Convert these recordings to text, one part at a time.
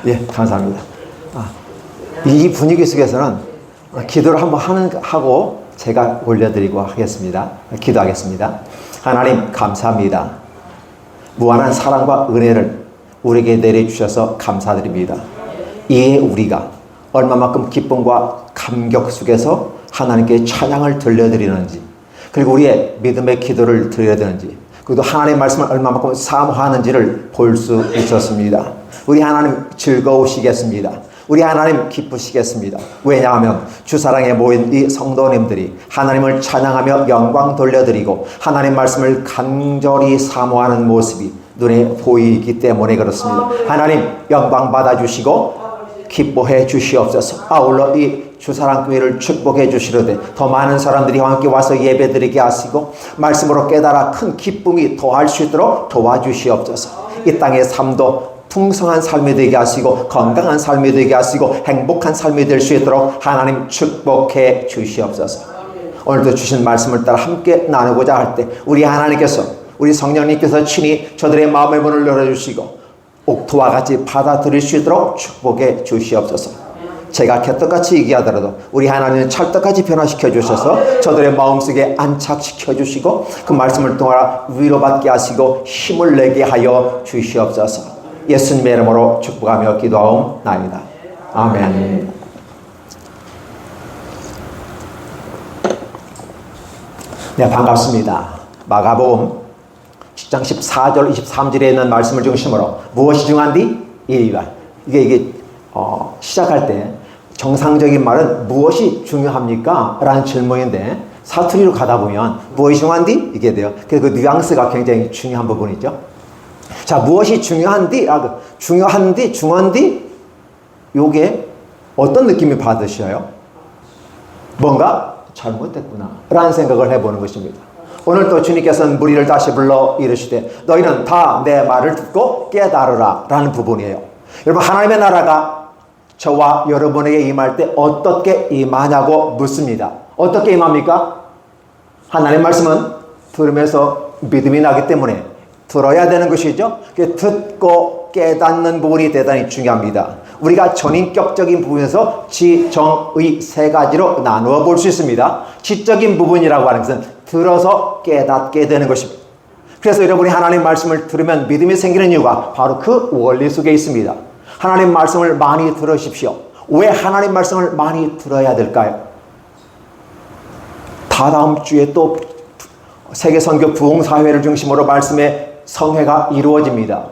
예, 감사합니다. 이 분위기 속에서는 기도를 한번 하고 제가 올려드리고 하겠습니다. 기도하겠습니다. 하나님 감사합니다. 무한한 사랑과 은혜를 우리에게 내려주셔서 감사드립니다. 이에 우리가 얼마만큼 기쁨과 감격 속에서 하나님께 찬양을 들려드리는지, 그리고 우리의 믿음의 기도를 드려야 되는지, 그리고 하나님의 말씀을 얼마만큼 사모하는지를 볼 수 있었습니다. 우리 하나님 즐거우시겠습니다. 우리 하나님 기쁘시겠습니다. 왜냐하면 주사랑에 모인 이 성도님들이 하나님을 찬양하며 영광 돌려드리고 하나님 말씀을 간절히 사모하는 모습이 눈에 보이기 때문에 그렇습니다. 하나님 영광 받아주시고 기뻐해 주시옵소서. 아울러 이 주사랑교회를 축복해 주시려되 더 많은 사람들이 함께 와서 예배드리게 하시고 말씀으로 깨달아 큰 기쁨이 더할 수 있도록 도와주시옵소서. 이 땅의 삶도 풍성한 삶이 되게 하시고 건강한 삶이 되게 하시고 행복한 삶이 될 수 있도록 하나님 축복해 주시옵소서. 오늘도 주신 말씀을 따라 함께 나누고자 할 때 우리 하나님께서, 우리 성령님께서 친히 저들의 마음의 문을 열어주시고 옥토와 같이 받아들일 수 있도록 축복해 주시옵소서. 제가 개떡같이 얘기하더라도 우리 하나님은 찰떡같이 변화시켜 주셔서 저들의 마음속에 안착시켜 주시고 그 말씀을 통하여 위로받게 하시고 힘을 내게 하여 주시옵소서. 예수님의 이름으로 축복하며 기도하옵나이다. 아멘. 네, 반갑습니다. 마가복음 10장 14절 23절에 있는 말씀을 중심으로 무엇이 중요한디? 이게 시작할 때 정상적인 말은 무엇이 중요합니까? 라는 질문인데 사투리로 가다 보면 무엇이 중요한디? 이게 돼요. 그래서 그 뉘앙스가 굉장히 중요한 부분이죠. 자, 무엇이 중요한디? 중요한디? 요게 어떤 느낌이 받으셔요? 뭔가 잘못됐구나 라는 생각을 해보는 것입니다. 오늘 또 주님께서는 무리를 다시 불러 이르시되 너희는 다 내 말을 듣고 깨달으라 라는 부분이에요. 여러분, 하나님의 나라가 저와 여러분에게 임할 때 어떻게 임하냐고 묻습니다. 어떻게 임합니까? 하나님의 말씀은 들으면서 믿음이 나기 때문에 들어야 되는 것이죠. 듣고 깨닫는 부분이 대단히 중요합니다. 우리가 전인격적인 부분에서 지, 정, 의 세 가지로 나누어 볼 수 있습니다. 지적인 부분이라고 하는 것은 들어서 깨닫게 되는 것입니다. 그래서 여러분이 하나님 말씀을 들으면 믿음이 생기는 이유가 바로 그 원리 속에 있습니다. 하나님 말씀을 많이 들으십시오. 왜 하나님 말씀을 많이 들어야 될까요? 다다음 주에 또 세계선교 부흥사회를 중심으로 말씀의 성회가 이루어집니다.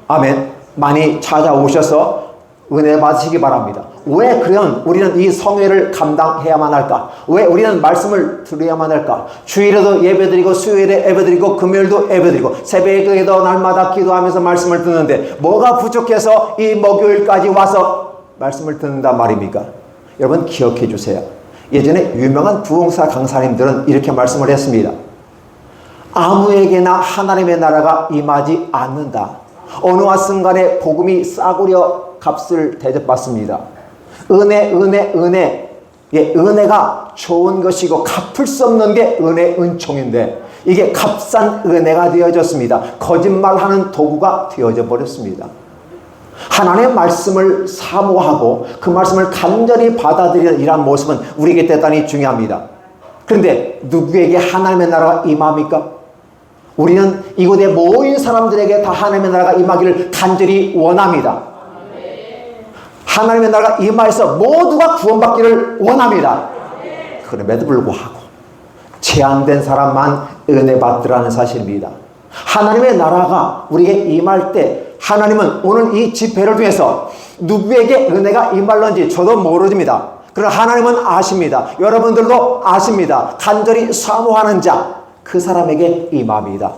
아멘. 많이 찾아오셔서 은혜 받으시기 바랍니다. 왜 그러면 우리는 이 성회를 감당해야만 할까? 왜 우리는 말씀을 들어야만 할까? 주일에도 예배드리고 수요일에 예배드리고 금요일도 예배드리고 새벽에도 날마다 기도하면서 말씀을 듣는데 뭐가 부족해서 이 목요일까지 와서 말씀을 듣는단 말입니까? 여러분 기억해 주세요. 예전에 유명한 부흥사 강사님들은 이렇게 말씀을 했습니다. 아무에게나 하나님의 나라가 임하지 않는다. 어느 순간에 복음이 싸구려 값을 대접받습니다. 은혜. 예, 은혜가 좋은 것이고 갚을 수 없는 게 은총인데 이게 값싼 은혜가 되어졌습니다. 거짓말하는 도구가 되어져 버렸습니다. 하나님의 말씀을 사모하고 그 말씀을 간절히 받아들이는 이러한 모습은 우리에게 대단히 중요합니다. 그런데 누구에게 하나님의 나라가 임합니까? 우리는 이곳에 모인 사람들에게 다 하나님의 나라가 임하기를 간절히 원합니다. 하나님의 나라가 임하여서 모두가 구원받기를 원합니다. 그럼에도 불구하고 제한된 사람만 은혜 받으라는 사실입니다. 하나님의 나라가 우리에게 임할 때 하나님은 오늘 이 집회를 통해서 누구에게 은혜가 임할런지 저도 모릅니다. 그러나 하나님은 아십니다. 여러분들도 아십니다. 간절히 사모하는 자, 그 사람에게 임합니다.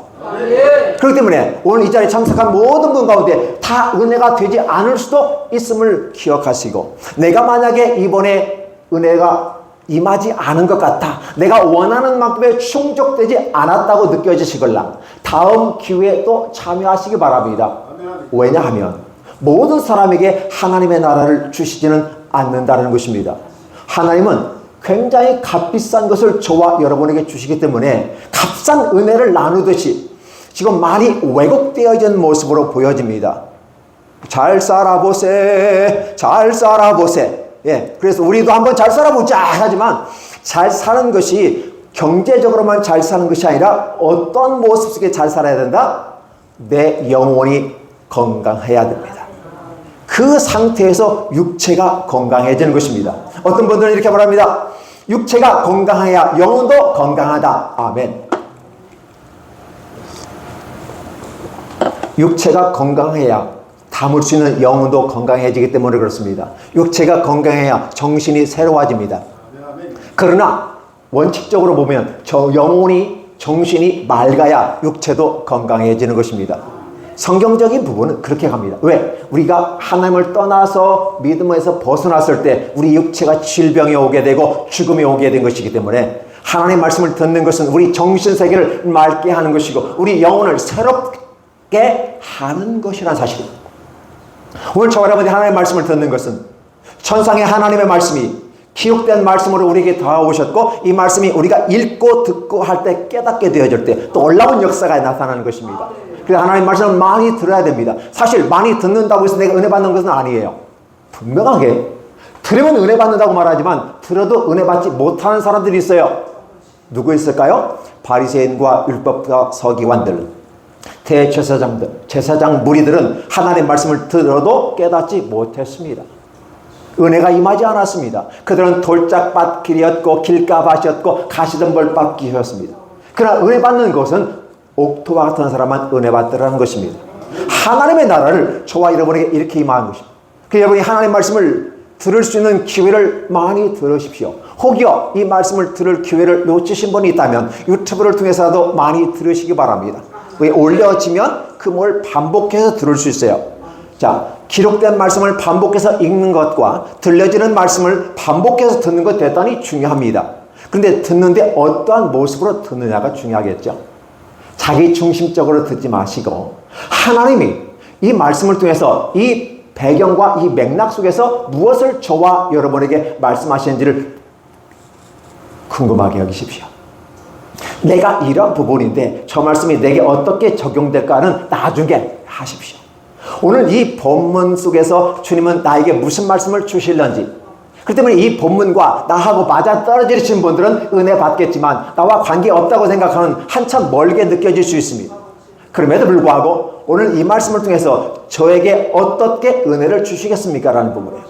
그렇기 때문에 오늘 이 자리에 참석한 모든 분 가운데 다 은혜가 되지 않을 수도 있음을 기억하시고, 내가 만약에 이번에 은혜가 임하지 않은 것 같다, 내가 원하는 만큼의 충족되지 않았다고 느껴지시걸랑 다음 기회에 또 참여하시기 바랍니다. 왜냐하면 모든 사람에게 하나님의 나라를 주시지는 않는다는 것입니다. 하나님은 굉장히 값비싼 것을 저와 여러분에게 주시기 때문에 값싼 은혜를 나누듯이 지금 많이 왜곡되어진 모습으로 보여집니다. 잘 살아보세. 잘 살아보세. 예. 그래서 우리도 한번 잘 살아보자 하지만 잘 사는 것이 경제적으로만 잘 사는 것이 아니라 어떤 모습 속에 잘 살아야 된다? 내 영혼이 건강해야 됩니다. 그 상태에서 육체가 건강해지는 것입니다. 어떤 분들은 이렇게 말합니다. 육체가 건강해야 영혼도 건강하다. 아멘. 육체가 건강해야 담을 수 있는 영혼도 건강해지기 때문에 그렇습니다. 육체가 건강해야 정신이 새로워집니다. 그러나 원칙적으로 보면 저 영혼이 정신이 맑아야 육체도 건강해지는 것입니다. 성경적인 부분은 그렇게 갑니다. 왜? 우리가 하나님을 떠나서 믿음에서 벗어났을 때 우리 육체가 질병이 오게 되고 죽음이 오게 된 것이기 때문에 하나님의 말씀을 듣는 것은 우리 정신세계를 맑게 하는 것이고 우리 영혼을 새롭게 하는 것이라는 사실입니다. 오늘 저와 여러분이 하나님의 말씀을 듣는 것은 천상의 하나님의 말씀이 기록된 말씀으로 우리에게 다가오셨고 이 말씀이 우리가 읽고 듣고 할 때 깨닫게 되어질 때 또 놀라운 역사가 나타나는 것입니다. 그래서 하나님의 말씀을 많이 들어야 됩니다. 사실 많이 듣는다고 해서 내가 은혜 받는 것은 아니에요. 분명하게 들으면 은혜 받는다고 말하지만 들어도 은혜 받지 못하는 사람들이 있어요. 누구 있을까요? 바리새인과 율법과 서기관들, 대제사장들, 제사장 무리들은 하나님의 말씀을 들어도 깨닫지 못했습니다. 은혜가 임하지 않았습니다. 그들은 돌짝밭길이었고 길가밭이었고 가시덤불밭길이었습니다. 그러나 은혜 받는 것은 옥토와 같은 사람만 은혜 받더라는 것입니다. 하나님의 나라를 저와 여러분에게 이렇게 임하는 것입니다. 그 여러분이 하나님의 말씀을 들을 수 있는 기회를 많이 들으십시오. 혹여 이 말씀을 들을 기회를 놓치신 분이 있다면 유튜브를 통해서라도 많이 들으시기 바랍니다. 왜 올려지면 그 뭘 반복해서 들을 수 있어요. 자, 기록된 말씀을 반복해서 읽는 것과 들려지는 말씀을 반복해서 듣는 것 대단히 중요합니다. 그런데 듣는데 어떠한 모습으로 듣느냐가 중요하겠죠. 자기 중심적으로 듣지 마시고 하나님이 이 말씀을 통해서 이 배경과 이 맥락 속에서 무엇을 저와 여러분에게 말씀하시는지를 궁금하게 여기십시오. 내가 이런 부분인데 저 말씀이 내게 어떻게 적용될까는 나중에 하십시오. 오늘 이 본문 속에서 주님은 나에게 무슨 말씀을 주실런지, 그렇기 때문에 이 본문과 나하고 맞아떨어지신 분들은 은혜 받겠지만 나와 관계없다고 생각하는 한참 멀게 느껴질 수 있습니다. 그럼에도 불구하고 오늘 이 말씀을 통해서 저에게 어떻게 은혜를 주시겠습니까? 라는 부분이에요.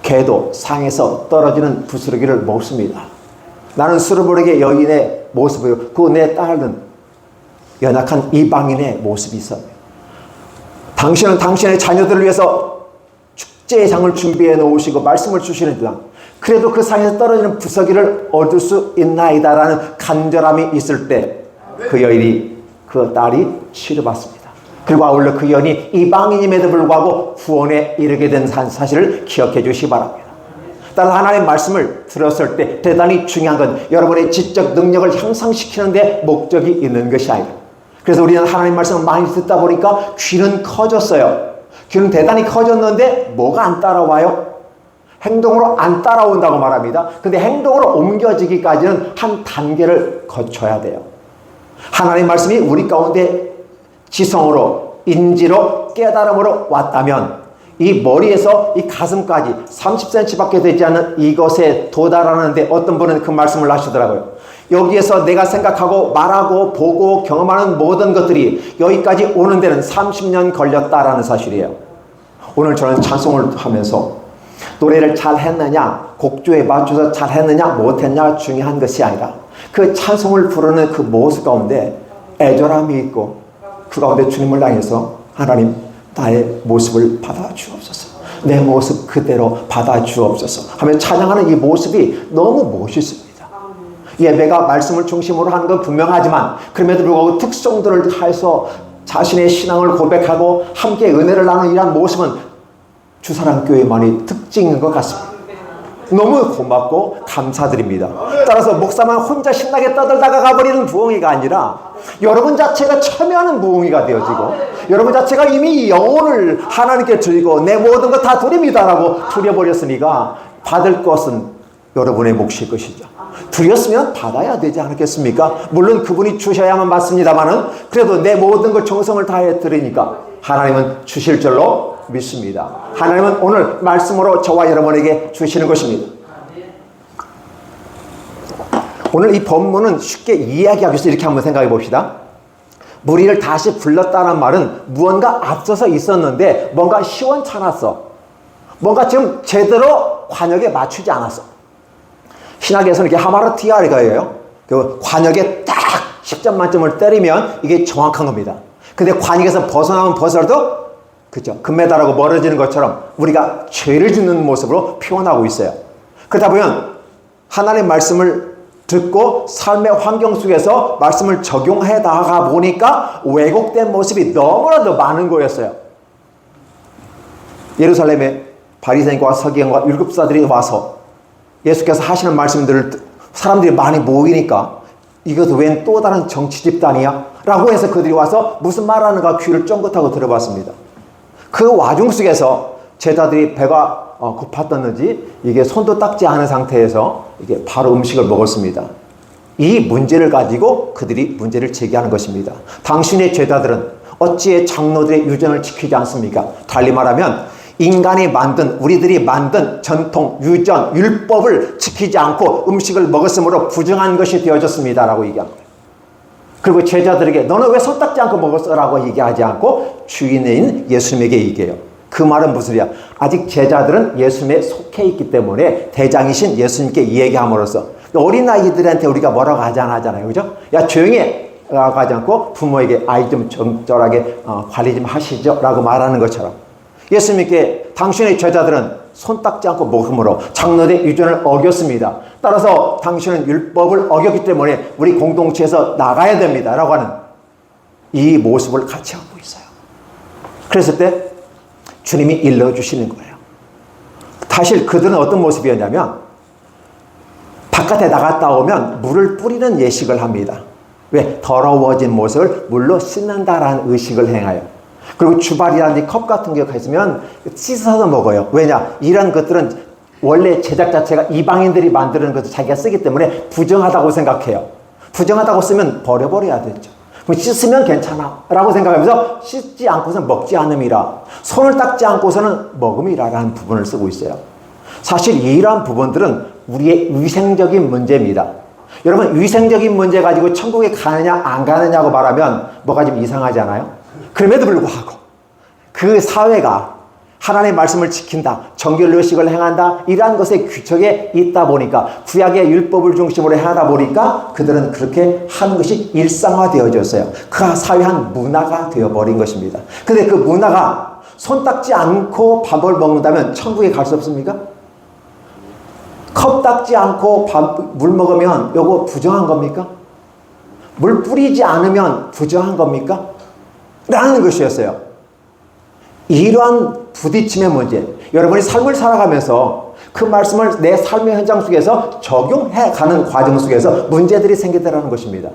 개도 상에서 떨어지는 부스러기를 먹습니다. 나는 수르보르게 여인의 모습을 그 내 딸은 연약한 이방인의 모습이 있어요. 당신은 당신의 자녀들을 위해서 축제의 상을 준비해 놓으시고 말씀을 주시는구나. 그래도 그 상에서 떨어지는 부서기를 얻을 수 있나이다라는 간절함이 있을 때 그 여인이 그 딸이 치료받습니다. 그리고 아울러 그 여인이 이방인임에도 불구하고 구원에 이르게 된 사실을 기억해 주시기 바랍니다. 따라서 하나님의 말씀을 들었을 때 대단히 중요한 건 여러분의 지적 능력을 향상시키는 데 목적이 있는 것이 아니라, 그래서 우리는 하나님 말씀을 많이 듣다 보니까 귀는 커졌어요. 귀는 대단히 커졌는데 뭐가 안 따라와요? 행동으로 안 따라온다고 말합니다. 근데 행동으로 옮겨지기까지는 한 단계를 거쳐야 돼요. 하나님 말씀이 우리 가운데 지성으로, 인지로, 깨달음으로 왔다면 이 머리에서 이 가슴까지 30cm밖에 되지 않는 이것에 도달하는데 어떤 분은 그 말씀을 하시더라고요. 여기에서 내가 생각하고 말하고 보고 경험하는 모든 것들이 여기까지 오는 데는 30년 걸렸다라는 사실이에요. 오늘 저는 찬송을 하면서 노래를 잘 했느냐, 곡조에 맞춰서 잘 했느냐 못했냐 중요한 것이 아니라 그 찬송을 부르는 그 모습 가운데 애절함이 있고 그 가운데 주님을 향해서 하나님 나의 모습을 받아주옵소서, 내 모습 그대로 받아주옵소서 하며 찬양하는 이 모습이 너무 멋있습니다. 예배가 말씀을 중심으로 하는 건 분명하지만 그럼에도 불구하고 특성들을 해서 자신의 신앙을 고백하고 함께 은혜를 나누는 이러한 모습은 주사랑교회만의 특징인 것 같습니다. 너무 고맙고 감사드립니다. 따라서 목사만 혼자 신나게 떠들다가 가버리는 부흥회가 아니라 여러분 자체가 참여하는 부흥회가 되어지고 여러분 자체가 이미 영혼을 하나님께 드리고 내 모든 것 다 드립니다라고 드려버렸으니까 받을 것은 여러분의 몫일 것이죠. 드렸으면 받아야 되지 않겠습니까? 물론 그분이 주셔야만 받습니다만은 그래도 내 모든 걸 정성을 다해 드리니까 하나님은 주실 줄로 믿습니다. 하나님은 오늘 말씀으로 저와 여러분에게 주시는 것입니다. 오늘 이 본문은 쉽게 이야기하기 위해서 이렇게 한번 생각해 봅시다. 무리를 다시 불렀다는 말은 무언가 앞서서 있었는데 뭔가 시원찮았어. 뭔가 지금 제대로 관역에 맞추지 않았어. 신학에서는 이게 하마르티아리가예요. 그 관역에 딱 10점 만점을 때리면 이게 정확한 겁니다. 근데 관역에서 벗어나면 벗어도 그죠? 금메달하고 멀어지는 것처럼 우리가 죄를 짓는 모습으로 표현하고 있어요. 그러다 보면 하나님의 말씀을 듣고 삶의 환경 속에서 말씀을 적용해 나가 보니까 왜곡된 모습이 너무나도 많은 거였어요. 예루살렘에 바리새인과 서기관과 율법사들이 와서 예수께서 하시는 말씀들을 사람들이 많이 모이니까 이것은 웬 또 다른 정치 집단이야? 라고 해서 그들이 와서 무슨 말하는가 귀를 쫑긋하고 들어봤습니다. 그 와중 속에서 제자들이 배가 고팠던지 이게 손도 닦지 않은 상태에서 이게 바로 음식을 먹었습니다. 이 문제를 가지고 그들이 문제를 제기하는 것입니다. 당신의 제자들은 어찌에 장로들의 유전을 지키지 않습니까? 달리 말하면 인간이 만든 우리들이 만든 전통, 유전, 율법을 지키지 않고 음식을 먹었으므로 부정한 것이 되어졌습니다 라고 얘기한 거예요. 그리고 제자들에게 너는 왜 손 닦지 않고 먹었어? 라고 얘기하지 않고 주인인 예수님에게 얘기해요. 그 말은 무슨 소리야? 아직 제자들은 예수님에 속해 있기 때문에 대장이신 예수님께 얘기함으로써 어린아이들한테 우리가 뭐라고 하지 않잖아요. 그죠? 야 조용히 해! 라고 하지 않고 부모에게 아이 좀 적절하게 관리 좀 하시죠 라고 말하는 것처럼 예수님께 당신의 제자들은 손 닦지 않고 먹음으로 장로의 유전을 어겼습니다. 따라서 당신은 율법을 어겼기 때문에 우리 공동체에서 나가야 됩니다. 라고 하는 이 모습을 같이 하고 있어요. 그랬을 때 주님이 일러주시는 거예요. 사실 그들은 어떤 모습이었냐면 바깥에 나갔다 오면 물을 뿌리는 예식을 합니다. 왜? 더러워진 모습을 물로 씻는다라는 의식을 행하여. 그리고 주발이라든지 컵 같은 게 있으면 씻어서 먹어요. 왜냐? 이런 것들은 원래 제작 자체가 이방인들이 만드는 것을 자기가 쓰기 때문에 부정하다고 생각해요. 부정하다고 쓰면 버려버려야 되죠. 그럼 씻으면 괜찮아 라고 생각하면서 씻지 않고서는 먹지 않음이라, 손을 닦지 않고서는 먹음이라 라는 부분을 쓰고 있어요. 사실 이러한 부분들은 우리의 위생적인 문제입니다. 여러분, 위생적인 문제 가지고 천국에 가느냐 안 가느냐고 말하면 뭐가 좀 이상하지 않아요? 그럼에도 불구하고 그 사회가 하나님의 말씀을 지킨다, 정결의식을 행한다, 이러한 것의 규칙에 있다 보니까 구약의 율법을 중심으로 행하다 보니까 그들은 그렇게 하는 것이 일상화되어졌어요. 그 사회 한 문화가 되어버린 것입니다. 근데 그 문화가 손 닦지 않고 밥을 먹는다면 천국에 갈 수 없습니까? 컵 닦지 않고 물 먹으면 이거 부정한 겁니까? 물 뿌리지 않으면 부정한 겁니까? 라는 것이었어요. 이러한 부딪힘의 문제, 여러분이 삶을 살아가면서 그 말씀을 내 삶의 현장 속에서 적용해가는 과정 속에서 문제들이 생기더라는 것입니다.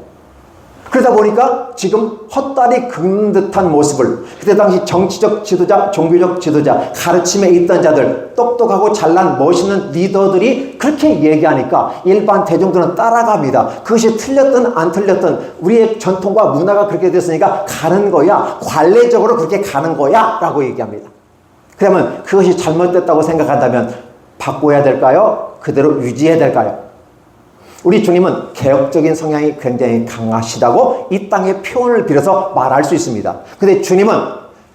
그러다 보니까 지금 헛다리 긁는 듯한 모습을, 그때 당시 정치적 지도자, 종교적 지도자, 가르침에 있던 자들, 똑똑하고 잘난 멋있는 리더들이 그렇게 얘기하니까 일반 대중들은 따라갑니다. 그것이 틀렸든 안 틀렸든 우리의 전통과 문화가 그렇게 됐으니까 가는 거야, 관례적으로 그렇게 가는 거야 라고 얘기합니다. 그러면 그것이 잘못됐다고 생각한다면 바꿔야 될까요? 그대로 유지해야 될까요? 우리 주님은 개혁적인 성향이 굉장히 강하시다고 이 땅의 표현을 빌어서 말할 수 있습니다. 근데 주님은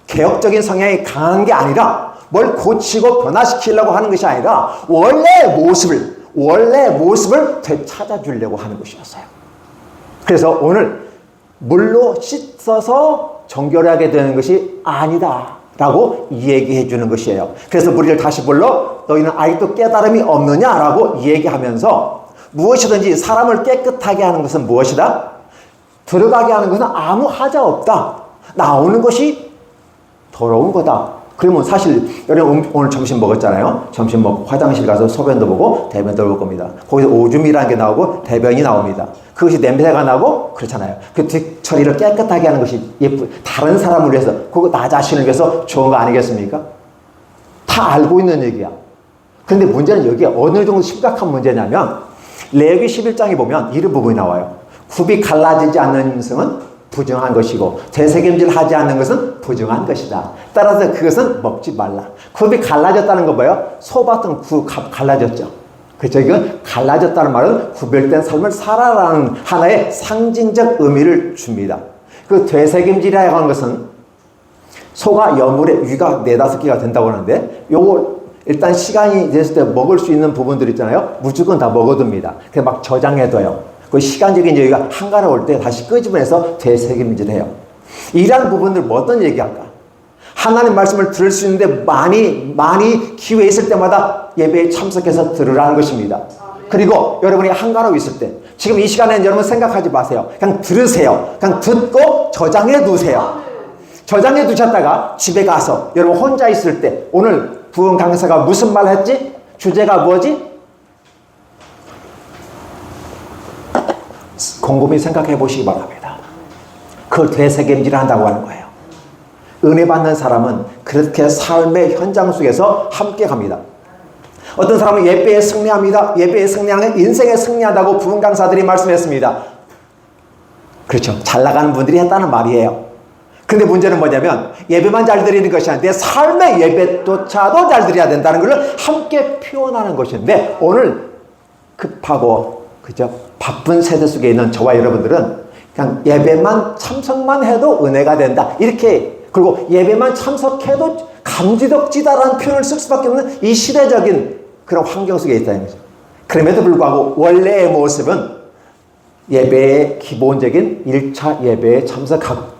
개혁적인 성향이 강한 게 아니라 뭘 고치고 변화시키려고 하는 것이 아니라 원래 모습을 되찾아 주려고 하는 것이었어요. 그래서 오늘 물로 씻어서 정결하게 되는 것이 아니다 라고 얘기해 주는 것이에요. 그래서 우리를 다시 불러 너희는 아직도 깨달음이 없느냐라고 얘기하면서 무엇이든지 사람을 깨끗하게 하는 것은 무엇이다? 들어가게 하는 것은 아무 하자 없다. 나오는 것이 더러운 거다. 그러면 사실 여러분 오늘 점심 먹었잖아요. 점심 먹고 화장실 가서 소변도 보고 대변도 볼 겁니다. 거기서 오줌이라는 게 나오고 대변이 나옵니다. 그것이 냄새가 나고 그렇잖아요. 그 뒷처리를 깨끗하게 하는 것이 다른 사람을 위해서, 그거 나 자신을 위해서 좋은 거 아니겠습니까? 다 알고 있는 얘기야. 그런데 문제는 여기에 어느 정도 심각한 문제냐면 레위기 11장에 보면 이런 부분이 나와요. 굽이 갈라지지 않는 음성은 부정한 것이고 되새김질하지 않는 것은 부정한 것이다. 따라서 그것은 먹지 말라. 굽이 갈라졌다는 거 뭐예요? 소밭은 갈라졌죠. 그렇죠? 이건 갈라졌다는 말은 구별된 삶을 살아라는 하나의 상징적 의미를 줍니다. 그 되새김질이라고 하는 것은 소가 여물에 위가 4-5개가 된다고 하는데 요거 일단 시간이 됐을 때 먹을 수 있는 부분들 있잖아요. 무조건 다 먹어둡니다. 그래서 막 저장해둬요. 그 시간적인 여유가 한가로울 때 다시 끄집어내서 되새김질해요. 이러한 부분들 뭐 어떤 얘기할까? 하나님 말씀을 들을 수 있는데 많이 기회 있을 때마다 예배에 참석해서 들으라는 것입니다. 그리고 여러분이 한가로워 있을 때 지금 이 시간에는 여러분 생각하지 마세요. 그냥 들으세요. 그냥 듣고 저장해 두세요. 저장해 두셨다가 집에 가서 여러분 혼자 있을 때 오늘 부흥 강사가 무슨 말 했지? 주제가 뭐지? 곰곰이 생각해 보시기 바랍니다. 그걸 되새김질 한다고 하는 거예요. 은혜 받는 사람은 그렇게 삶의 현장 속에서 함께 갑니다. 어떤 사람은 예배에 승리합니다. 예배에 승리하는 인생에 승리한다고 부흥 강사들이 말씀했습니다. 그렇죠. 잘 나가는 분들이 했다는 말이에요. 근데 문제는 뭐냐면 예배만 잘 드리는 것이 아니라 내 삶의 예배조차도 잘 드려야 된다는 걸 함께 표현하는 것인데 오늘 급하고 그죠? 바쁜 세대 속에 있는 저와 여러분들은 그냥 예배만 참석만 해도 은혜가 된다. 이렇게 그리고 예배만 참석해도 감지덕지다라는 표현을 쓸 수밖에 없는 이 시대적인 그런 환경 속에 있다는 거죠. 그럼에도 불구하고 원래의 모습은 예배의 기본적인 1차 예배에 참석하고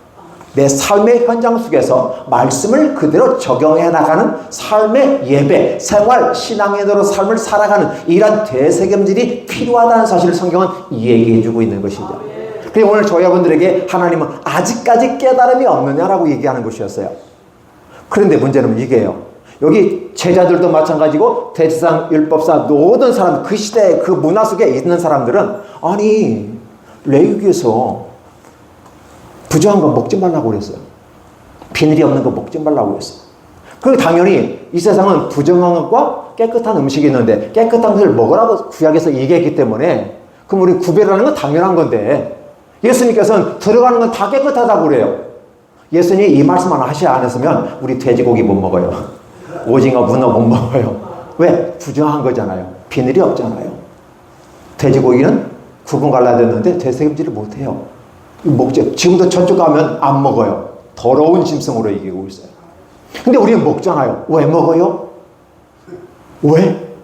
내 삶의 현장 속에서 말씀을 그대로 적용해 나가는 삶의 예배, 생활, 신앙인으로 삶을 살아가는 이런 되새김질이 필요하다는 사실을 성경은 얘기해 주고 있는 것이죠. 그리고 오늘 저희 여러분들에게 하나님은 아직까지 깨달음이 없느냐라고 얘기하는 것이었어요. 그런데 문제는 이게요. 여기 제자들도 마찬가지고 대제사장, 율법사 모든 사람 그 시대 그 문화 속에 있는 사람들은 아니 레위기에서 부정한 거 먹지 말라고 그랬어요. 비늘이 없는 거 먹지 말라고 그랬어요. 그리고 당연히 이 세상은 부정한 것과 깨끗한 음식이 있는데 깨끗한 것을 먹으라고 구약에서 얘기했기 때문에 그럼 우리 구별하는 건 당연한 건데 예수님께서는 들어가는 건 다 깨끗하다고 그래요. 예수님이 이 말씀만 하지 않았으면 우리 돼지고기 못 먹어요. 오징어, 문어 못 먹어요. 왜? 부정한 거잖아요. 비늘이 없잖아요. 돼지고기는 구분 갈라졌는데 되새김질을 못해요. 먹죠. 지금도 저쪽 가면 안 먹어요. 더러운 짐승으로 이기고 있어요. 근데 우리는 먹잖아요. 왜 먹어요? 왜?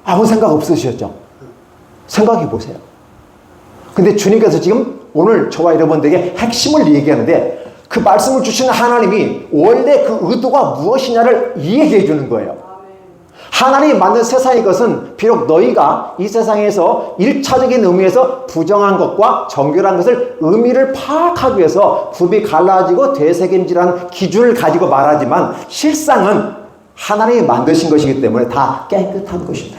아무 생각 없으셨죠? 생각해 보세요. 근데 주님께서 지금 오늘 저와 여러분들에게 핵심을 얘기하는데 그 말씀을 주시는 하나님이 원래 그 의도가 무엇이냐를 이야기해 주는 거예요. 하나님이 만든 세상의 것은 비록 너희가 이 세상에서 1차적인 의미에서 부정한 것과 정결한 것을 의미를 파악하기 위해서 굽이 갈라지고 되새김질하는 기준을 가지고 말하지만 실상은 하나님이 만드신 것이기 때문에 다 깨끗한 것이다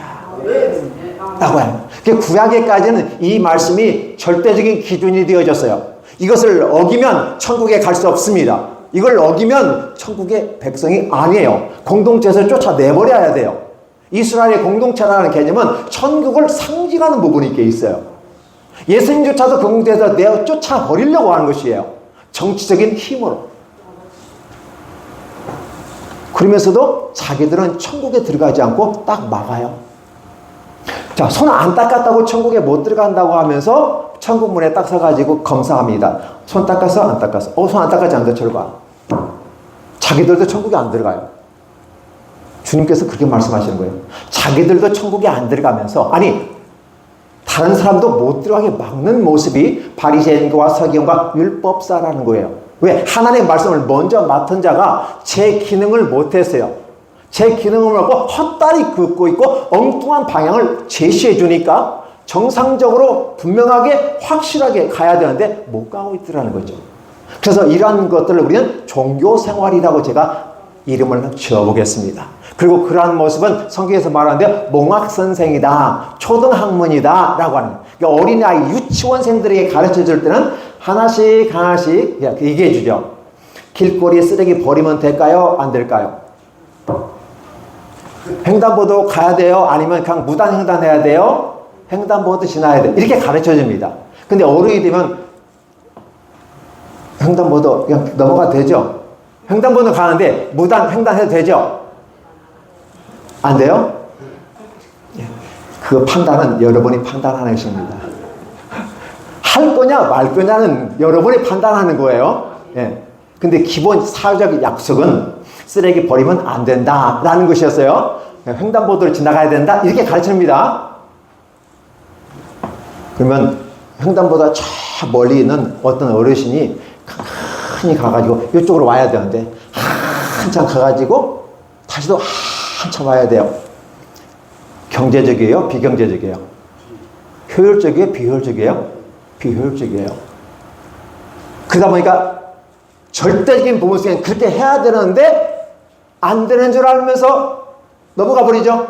라고 해요. 구약에까지는 이 말씀이 절대적인 기준이 되어졌어요. 이것을 어기면 천국에 갈 수 없습니다. 이걸 어기면 천국의 백성이 아니에요. 공동체에서 쫓아내버려야 돼요. 이스라엘의 공동체라는 개념은 천국을 상징하는 부분이 있게 있어요. 예수님조차도 그 공동체에서 내어 쫓아버리려고 하는 것이에요. 정치적인 힘으로. 그러면서도 자기들은 천국에 들어가지 않고 딱 막아요. 자, 손 안 닦았다고 천국에 못 들어간다고 하면서 천국 문에 딱 서가지고 검사합니다. 손 닦았어? 안 닦았어? 손 안 닦았지 않다 절과. 자기들도 천국에 안 들어가요. 주님께서 그렇게 말씀하시는 거예요. 자기들도 천국에 안 들어가면서 아니 다른 사람도 못 들어가게 막는 모습이 바리새인과 서기관과 율법사라는 거예요. 왜? 하나님의 말씀을 먼저 맡은 자가 제 기능을 못했어요. 제 기능을 갖고 헛다리 긋고 있고 엉뚱한 방향을 제시해 주니까 정상적으로 분명하게 확실하게 가야 되는데 못 가고 있더라는 거죠. 그래서 이러한 것들을 우리는 종교생활이라고 제가 이름을 지어보겠습니다. 그리고 그러한 모습은 성경에서 말하는데 몽학선생이다, 초등학문이다 라고 하는, 그러니까 어린아이 유치원생들에게 가르쳐줄 때는 하나씩 얘기해 주죠. 길거리에 쓰레기 버리면 될까요? 안 될까요? 횡단보도 가야 돼요? 아니면 그냥 무단횡단해야 돼요? 횡단보도 지나야 돼. 이렇게 가르쳐 줍니다. 근데 어른이 되면 횡단보도 그냥 넘어가도 되죠? 횡단보도 가는데 무단 횡단해도 되죠? 안 돼요? 그 판단은 여러분이 판단하는 것입니다. 할 거냐 말 거냐는 여러분이 판단하는 거예요. 예. 근데 기본 사회적 약속은 쓰레기 버리면 안 된다라는 것이었어요. 횡단보도를 지나가야 된다 이렇게 가르칩니다. 그러면 횡단보다 저 멀리 있는 어떤 어르신이 간간히 가가지고 이쪽으로 와야 되는데 한참 가가지고 다시도 한참 와야 돼요. 경제적이에요? 비경제적이에요? 효율적이에요? 비효율적이에요? 비효율적이에요. 그러다 보니까 절대적인 부분 속에 그렇게 해야 되는데 안 되는 줄 알면서 넘어가 버리죠.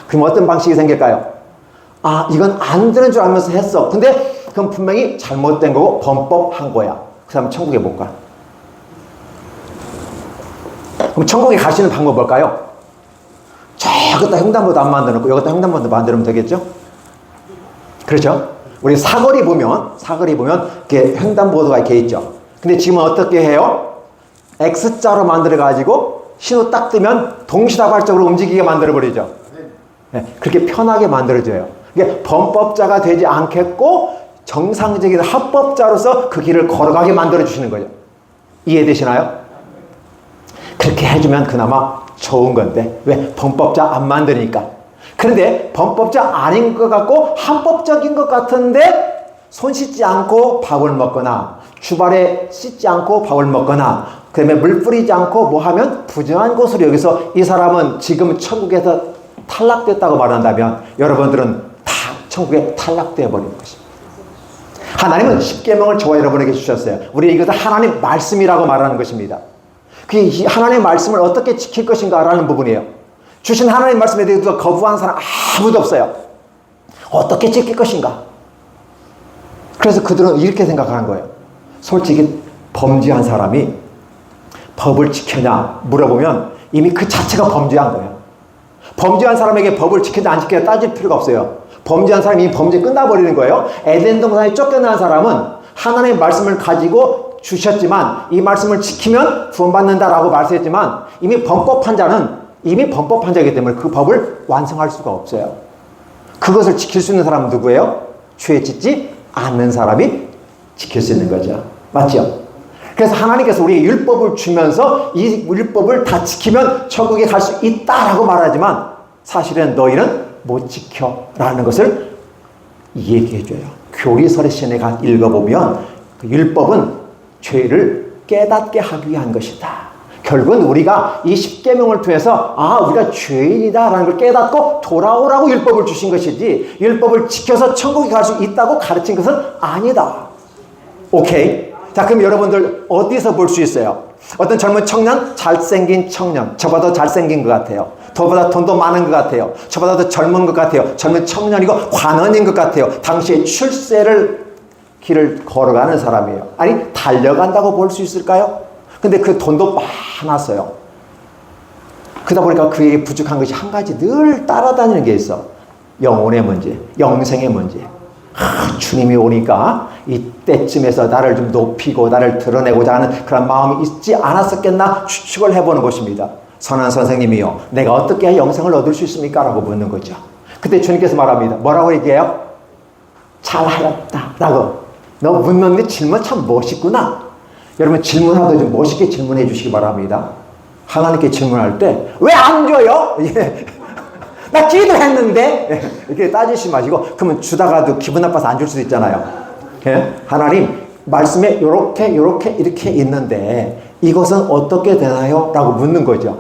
그럼 어떤 방식이 생길까요? 이건 안 되는 줄 알면서 했어. 근데 그건 분명히 잘못된 거고 범법한 거야. 그 사람 천국에 못 가. 그럼 천국에 갈 수 있는 방법 뭘까요? 저기다 횡단보도 안 만들어놓고 여기다 횡단보도 만들면 되겠죠? 그렇죠? 우리 사거리 보면 이렇게 횡단보도가 이렇게 있죠. 근데 지금은 어떻게 해요? X자로 만들어가지고 신호 딱 뜨면 동시다발적으로 움직이게 만들어버리죠. 네, 그렇게 편하게 만들어줘요. 이게 범법자가 되지 않겠고 정상적인 합법자로서 그 길을 걸어가게 만들어주시는 거죠. 이해되시나요? 그렇게 해주면 그나마 좋은 건데 왜? 범법자 안 만드니까. 그런데 범법자 아닌 것 같고 합법적인 것 같은데 손 씻지 않고 밥을 먹거나 주발에 씻지 않고 밥을 먹거나 그다음에 물 뿌리지 않고 뭐 하면 부정한 것으로 여기서 이 사람은 지금 천국에서 탈락됐다고 말한다면 여러분들은 다 천국에 탈락되어 버리는 것입니다. 하나님은 십계명을 저와 여러분에게 주셨어요. 우리 이것을 하나님 말씀이라고 말하는 것입니다. 그 하나님의 말씀을 어떻게 지킬 것인가라는 부분이에요. 주신 하나님의 말씀에 대해서 거부한 사람 아무도 없어요. 어떻게 지킬 것인가? 그래서 그들은 이렇게 생각하는 거예요. 솔직히 범죄한 사람이 법을 지켰냐 물어보면 이미 그 자체가 범죄한 거예요. 범죄한 사람에게 법을 지켰냐 안 지켰냐 따질 필요가 없어요. 범죄한 사람이 이미 범죄 끝나버리는 거예요. 에덴 동산에 쫓겨난 사람은 하나님의 말씀을 가지고 주셨지만 이 말씀을 지키면 구원받는다라고 말씀했지만 이미 범법한 자는 이미 범법한 자이기 때문에 그 법을 완성할 수가 없어요. 그것을 지킬 수 있는 사람은 누구예요? 죄 짓지 않는 사람이 지킬 수 있는 거죠. 맞죠? 그래서 하나님께서 우리에게 율법을 주면서 이 율법을 다 지키면 천국에 갈 수 있다라고 말하지만 사실은 너희는 못 지켜라는 것을 얘기해줘요. 교리설의 시간에 읽어보면 그 율법은 죄를 깨닫게 하기 위한 것이다. 결국은 우리가 이 십계명을 통해서 우리가 죄인이다라는 걸 깨닫고 돌아오라고 율법을 주신 것이지 율법을 지켜서 천국에 갈 수 있다고 가르친 것은 아니다. 오케이? 자, 그럼 여러분들 어디서 볼 수 있어요? 어떤 젊은 청년, 잘생긴 청년, 저보다 잘생긴 것 같아요. 저보다 돈도 많은 것 같아요. 저보다 더 젊은 것 같아요. 젊은 청년이고 관원인 것 같아요. 당시에 길을 걸어가는 사람이에요. 아니 달려간다고 볼 수 있을까요? 근데 그 돈도 많았어요. 그러다 보니까 그에게 부족한 것이 한 가지 늘 따라다니는 게 있어. 영혼의 문제, 영생의 문제. 주님이 오니까 이때쯤에서 나를 좀 높이고 나를 드러내고자 하는 그런 마음이 있지 않았었겠나 추측을 해보는 것입니다. 선한 선생님이요, 내가 어떻게 해야 영생을 얻을 수 있습니까? 라고 묻는 거죠. 그때 주님께서 말합니다. 뭐라고 얘기해요? 잘하였다 라고. 너 묻는 네 질문 참 멋있구나. 여러분 질문하도 좀 멋있게 질문해 주시기 바랍니다. 하나님께 질문할 때 왜 안 줘요? 예. 나 기도했는데 이렇게 따지지 마시고 그러면 주다가도 기분 나빠서 안 줄 수도 있잖아요. 예? 하나님 말씀에 이렇게 있는데 이것은 어떻게 되나요? 라고 묻는 거죠.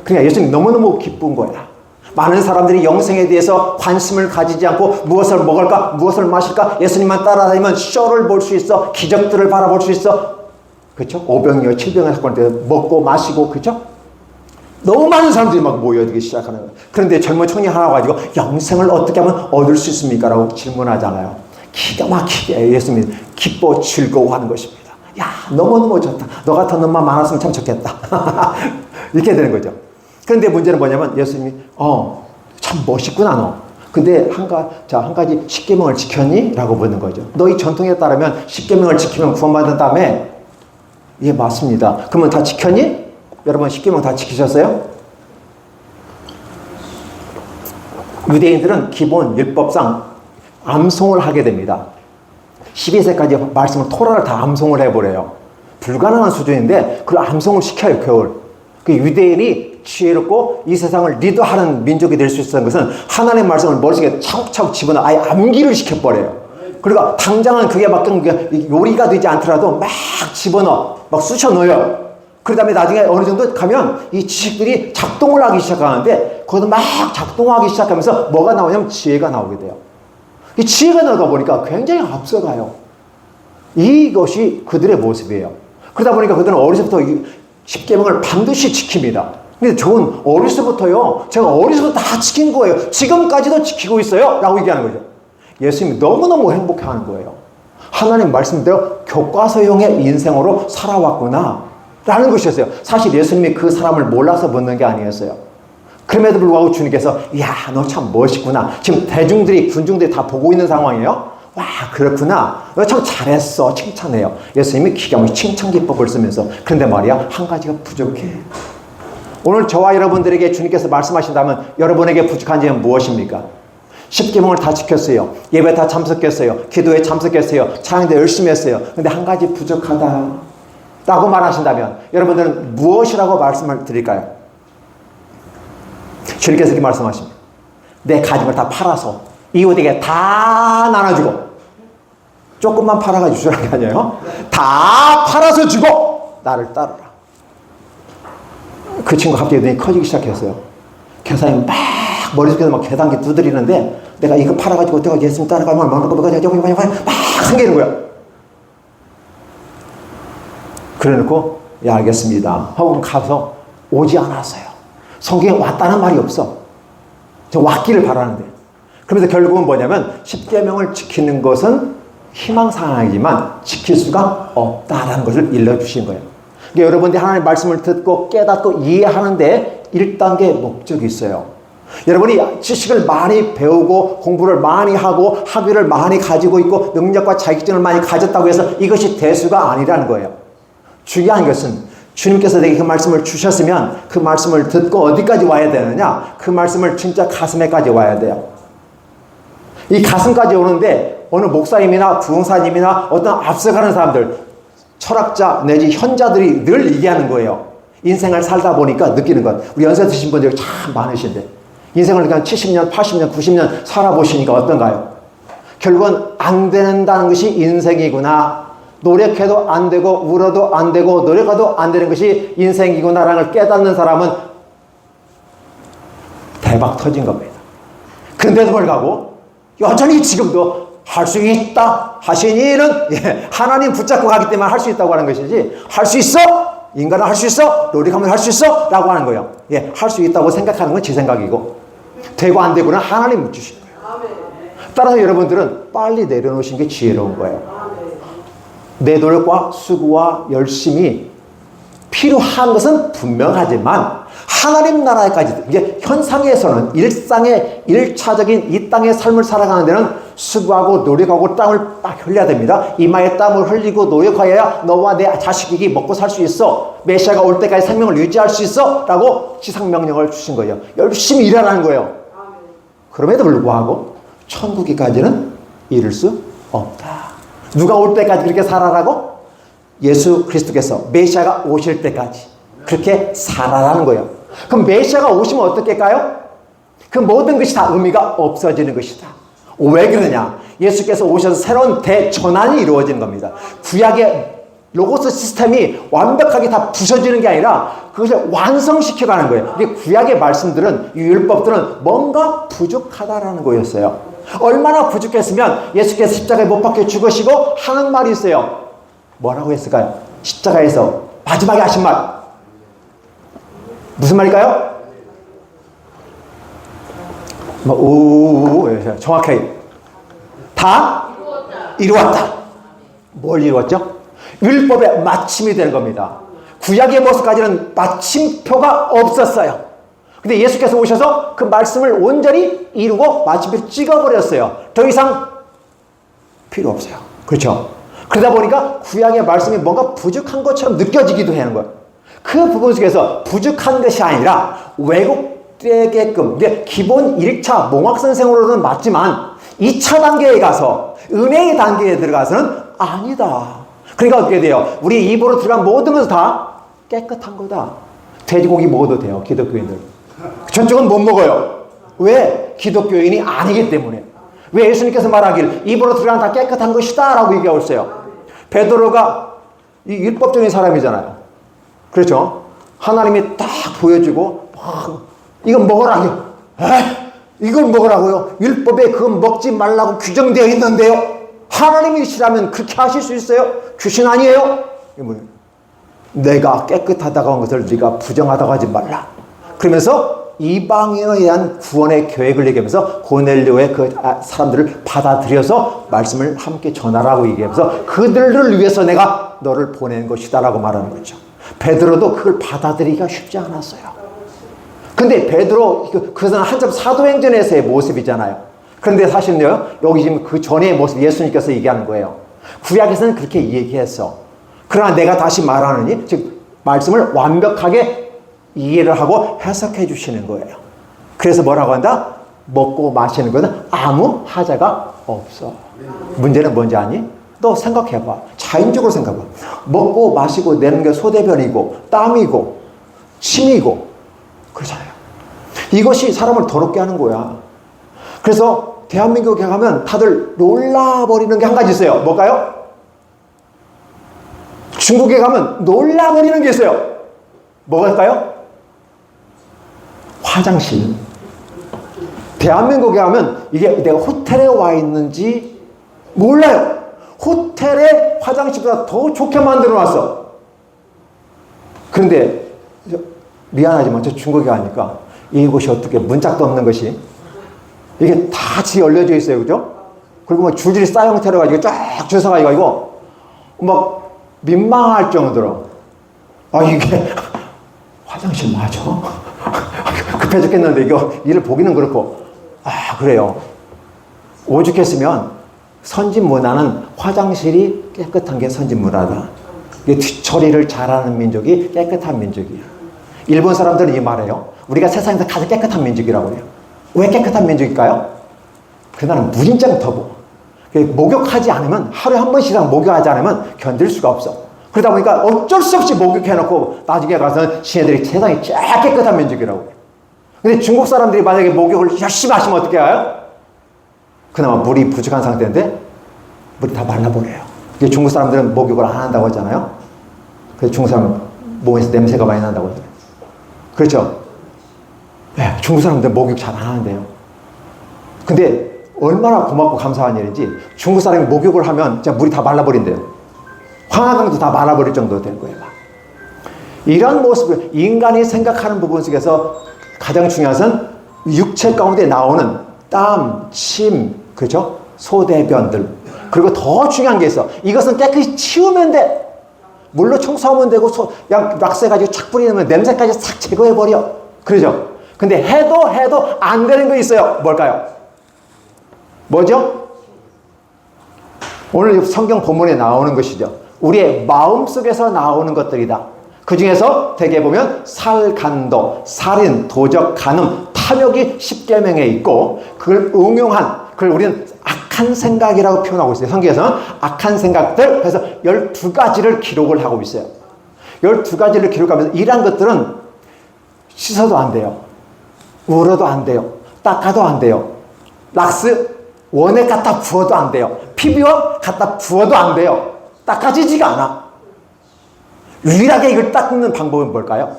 그러니까 예수님 너무너무 기쁜 거야. 많은 사람들이 영생에 대해서 관심을 가지지 않고 무엇을 먹을까 무엇을 마실까 예수님만 따라다니면 쇼를 볼 수 있어. 기적들을 바라볼 수 있어. 그렇죠? 5병이요 7병의 사건 때 먹고 마시고 그렇죠? 너무 많은 사람들이 막 모여들기 시작하는 거예요. 그런데 젊은 청년 하나 가지고 영생을 어떻게 하면 얻을 수 있습니까? 라고 질문하잖아요. 기가 막히게 예수님 기뻐 즐거워하는 것입니다. 야 너무너무 좋다. 너 같은 놈만 많았으면 참 좋겠다. 이렇게 되는 거죠. 그런데 문제는 뭐냐면 예수님이 참 멋있구나 너. 근데 한 가지 십계명을 지켰니? 라고 묻는 거죠. 너희 전통에 따르면 십계명을 지키면 구원받은 다음에 예, 맞습니다. 그러면 다 지켰니? 여러분 십계명 다 지키셨어요? 유대인들은 기본 율법상 암송을 하게 됩니다. 12세까지 말씀을 토라를 다 암송을 해버려요. 불가능한 수준인데 그걸 암송을 시켜요. 겨울. 그 유대인이 지혜롭고 이 세상을 리드하는 민족이 될 수 있었던 것은 하나님의 말씀을 머릿속에 차곡차곡 집어넣어 아예 암기를 시켜버려요. 그러니까 당장은 그게 막 요리가 되지 않더라도 막 집어넣어 막 쑤셔 넣어요. 그 다음에 나중에 어느 정도 가면 이 지식들이 작동을 하기 시작하는데 거기서 막 작동하기 시작하면서 뭐가 나오냐면 지혜가 나오게 돼요. 이 지혜가 나오다 보니까 굉장히 앞서가요. 이것이 그들의 모습이에요. 그러다 보니까 그들은 어려서부터 십계명을 반드시 지킵니다. 근데 저는 어려서부터요, 제가 어려서부터 다 지킨 거예요. 지금까지도 지키고 있어요. 라고 얘기하는 거죠. 예수님이 너무너무 행복해하는 거예요. 하나님 말씀대로 교과서형의 인생으로 살아왔구나 라는 것이었어요. 사실 예수님이 그 사람을 몰라서 묻는 게 아니었어요. 그럼에도 불구하고 주님께서 야, 너 참 멋있구나. 지금 대중들이 군중들이 다 보고 있는 상황이에요. 와, 그렇구나. 너 참 잘했어. 칭찬해요. 예수님이 기가 막히게 칭찬 기법을 쓰면서. 그런데 말이야, 한 가지가 부족해. 오늘 저와 여러분들에게 주님께서 말씀하신다면 여러분에게 부족한 점은 무엇입니까? 십계명을 다 지켰어요. 예배 다 참석했어요. 기도에 참석했어요. 찬양도 열심히 했어요. 근데 한 가지 부족하다 라고 말하신다면 여러분들은 무엇이라고 말씀을 드릴까요? 주님께서 이렇게 말씀하십니다. 내 가진 걸 다 팔아서 이웃에게 다 나눠주고, 조금만 팔아가지고 주라는 게 아니에요. 다 팔아서 주고 나를 따르라. 그 친구 갑자기 눈이 커지기 시작했어요. 계산이 막 머릿속에서 막 계산기 두드리는데 내가 이거 팔아가지고 어떻게 예수님 따라가면 막 생기는 거야. 그래놓고 야, 알겠습니다 하고 가서 오지 않았어요. 성경에 왔다는 말이 없어. 저 왔기를 바라는데. 그러면서 결국은 뭐냐면 십계명을 지키는 것은 희망사항이지만 지킬 수가 없다라는 것을 일러주신 거예요. 그러니까 여러분들이 하나님의 말씀을 듣고 깨닫고 이해하는데 1단계 목적이 있어요. 여러분이 지식을 많이 배우고 공부를 많이 하고 학위를 많이 가지고 있고 능력과 자격증을 많이 가졌다고 해서 이것이 대수가 아니라는 거예요. 중요한 것은 주님께서 내게 그 말씀을 주셨으면 그 말씀을 듣고 어디까지 와야 되느냐? 그 말씀을 진짜 가슴에까지 와야 돼요. 이 가슴까지 오는데 어느 목사님이나 부흥사님이나 어떤 앞서가는 사람들, 철학자 내지 현자들이 늘 얘기하는 거예요. 인생을 살다 보니까 느끼는 것. 우리 연세 드신 분들이 참 많으신데 인생을 그냥 70년, 80년, 90년 살아보시니까 어떤가요? 결국은 안 된다는 것이 인생이구나. 노력해도 안 되고 울어도 안 되고 노력해도 안 되는 것이 인생이구나라는 걸 깨닫는 사람은 대박 터진 겁니다. 그런데도 불구하고 여전히 지금도 할 수 있다 하신 이는 하나님 붙잡고 가기 때문에 할 수 있다고 하는 것이지, 할 수 있어? 인간은 할 수 있어? 노력하면 할 수 있어? 라고 하는 거예요. 할 수 있다고 생각하는 건 제 생각이고 되고 안 되고는 하나님 주신 거예요. 따라서 여러분들은 빨리 내려놓으신 게 지혜로운 거예요. 내 노력과 수고와 열심이 필요한 것은 분명하지만 하나님 나라에까지, 이게 현상에서는 일상의 1차적인 이 땅의 삶을 살아가는 데는 수고하고 노력하고 땀을 딱 흘려야 됩니다. 이마에 땀을 흘리고 노력하여야 너와 내 자식이 먹고 살 수 있어. 메시아가 올 때까지 생명을 유지할 수 있어. 라고 지상명령을 주신 거예요. 열심히 일하라는 거예요. 그럼에도 불구하고 천국에까지는 이룰 수 없다. 누가 올 때까지 그렇게 살아라고? 예수 그리스도께서 메시아가 오실 때까지 그렇게 살아라는 거예요. 그럼 메시아가 오시면 어떻게 할까요? 그 모든 것이 다 의미가 없어지는 것이다. 왜 그러냐? 예수께서 오셔서 새로운 대전환이 이루어지는 겁니다. 구약의 로고스 시스템이 완벽하게 다 부서지는 게 아니라 그것을 완성시켜가는 거예요. 이게 구약의 말씀들은, 이 율법들은 뭔가 부족하다라는 거였어요. 얼마나 부족했으면 예수께서 십자가에 못 박혀 죽으시고 하는 말이 있어요. 뭐라고 했을까요? 십자가에서 마지막에 하신 말. 무슨 말일까요? 정확하게 다 이루었다. 뭘 이루었죠? 율법의 마침이 되는 겁니다. 구약의 모습까지는 마침표가 없었어요. 근데 예수께서 오셔서 그 말씀을 온전히 이루고 마침표 찍어버렸어요. 더 이상 필요 없어요. 그렇죠? 그러다 보니까 구약의 말씀이 뭔가 부족한 것처럼 느껴지기도 하는 거예요. 그 부분 속에서 부족한 것이 아니라 왜곡되게끔, 기본 1차 몽학선생으로는 맞지만 2차 단계에 가서 은혜의 단계에 들어가서는 아니다. 그러니까 어떻게 돼요? 우리 입으로 들어간 모든 것은 다 깨끗한 거다. 돼지고기 먹어도 돼요, 기독교인들. 저쪽은 못 먹어요. 왜? 기독교인이 아니기 때문에. 왜 예수님께서 말하길 입으로 들어간 다 깨끗한 것이다 라고 얘기하고 있어요. 베드로가 이 율법적인 사람이잖아요. 그렇죠? 하나님이 딱 보여주고 이건 먹으라고. 이걸 먹으라고요? 율법에 그건 먹지 말라고 규정되어 있는데요. 하나님이시라면 그렇게 하실 수 있어요? 귀신 아니에요? 내가 깨끗하다고 한 것을 네가 부정하다고 하지 말라. 그러면서 이방인에 대한 구원의 계획을 얘기하면서 고넬료의 그 사람들을 받아들여서 말씀을 함께 전하라고 얘기하면서 그들을 위해서 내가 너를 보낸 것이다 라고 말하는 거죠. 베드로도 그걸 받아들이기가 쉽지 않았어요. 근데 베드로, 그것은 한참 사도행전에서의 모습이잖아요. 그런데 사실은요, 여기 지금 그 전의 모습 예수님께서 얘기하는 거예요. 구약에서는 그렇게 얘기했어. 그러나 내가 다시 말하느니, 즉 말씀을 완벽하게 이해를 하고 해석해 주시는 거예요. 그래서 뭐라고 한다? 먹고 마시는 것은 아무 하자가 없어. 문제는 뭔지 아니? 너 생각해봐. 자연적으로 생각해봐. 먹고 마시고 내는 게 소대변이고 땀이고 침이고 그렇잖아요. 이것이 사람을 더럽게 하는 거야. 그래서 대한민국에 가면 다들 놀라버리는 게 한 가지 있어요. 뭘까요? 중국에 가면 놀라버리는 게 있어요. 뭐갈까요? 화장실. 대한민국에 가면 이게 내가 호텔에 와 있는지 몰라요. 호텔의 화장실보다 더 좋게 만들어 놨어. 그런데 미안하지만 저 중국에 가니까 이곳이 어떻게 문짝도 없는 것이 이게 다 같이 열려져 있어요. 그죠? 그리고 막 줄줄이 쌓여 형태로 가지고 쫙 줄 서가지고 막 민망할 정도로 이게 화장실 맞아? 급해 죽겠는데 이거 일을 보기는 그렇고 그래요. 오죽했으면 선진 문화는 화장실이 깨끗한 게 선진 문화다. 이게 처리를 잘하는 민족이 깨끗한 민족이야. 일본 사람들은 이 말해요. 우리가 세상에서 가장 깨끗한 민족이라고 해요. 왜 깨끗한 민족일까요? 그 나라는 무진장 터보. 목욕하지 않으면, 하루에 한 번씩 이상 목욕하지 않으면 견딜 수가 없어. 그러다 보니까 어쩔 수 없이 목욕해놓고 나중에 가서는 지네들이 세상이 제일 깨끗한 민족이라고 해요. 근데 중국 사람들이 만약에 목욕을 열심히 하시면 어떻게 해요? 그나마 물이 부족한 상태인데 물이 다 말라버려요. 중국 사람들은 목욕을 안 한다고 하잖아요. 그래서 중국 사람은 몸에서 냄새가 많이 난다고 하잖아요. 그렇죠? 네, 중국 사람들 목욕 잘 안 하는데요. 근데 얼마나 고맙고 감사한 일인지 중국 사람이 목욕을 하면 진짜 물이 다 말라버린대요. 황하강도 다 말아버릴 정도 될 거예요. 이런 모습을 인간이 생각하는 부분 속에서 가장 중요한 것은 육체 가운데 나오는 땀, 침, 그렇죠? 소대변들. 그리고 더 중요한 게 있어. 이것은 깨끗이 치우면 돼. 물로 청소하면 되고 락스 해가지고 착 뿌리면 냄새까지 싹 제거해버려. 그러죠? 근데 해도 안 되는 거 있어요. 뭘까요? 뭐죠? 오늘 성경 본문에 나오는 것이죠. 우리의 마음속에서 나오는 것들이다. 그 중에서 대개 보면 살간도, 살인, 도적, 간음, 탐욕이 10계명에 있고 그걸 응용한, 그걸 우리는 악한 생각이라고 표현하고 있어요. 성경에서는 악한 생각들, 그래서 12가지를 기록을 하고 있어요. 12가지를 기록하면서 이러한 것들은 씻어도 안 돼요. 울어도 안 돼요. 닦아도 안 돼요. 락스 원액 갖다 부어도 안 돼요. 피부염 갖다 부어도 안 돼요. 닦아지지가 않아. 유일하게 이걸 닦는 방법은 뭘까요?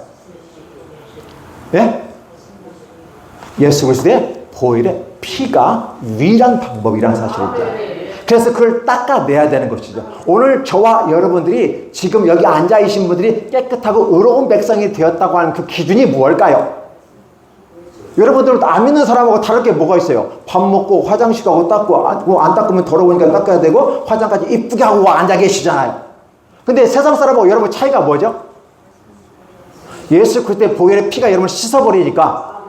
예? 예수 그리스도의 보혈의 피가 유일한 방법이라는 사실이죠. 그래서 그걸 닦아내야 되는 것이죠. 오늘 저와 여러분들이 지금 여기 앉아계신 분들이 깨끗하고 의로운 백성이 되었다고 하는 그 기준이 무엇일까요? 여러분들은 안 믿는 사람하고 다를 게 뭐가 있어요? 밥 먹고 화장실 가고 닦고 안 닦으면 더러우니까 닦아야 되고 화장까지 이쁘게 하고 앉아 계시잖아요. 근데 세상 사람하고 여러분 차이가 뭐죠? 예수 그리스도의 보혈의 피가 여러분을 씻어버리니까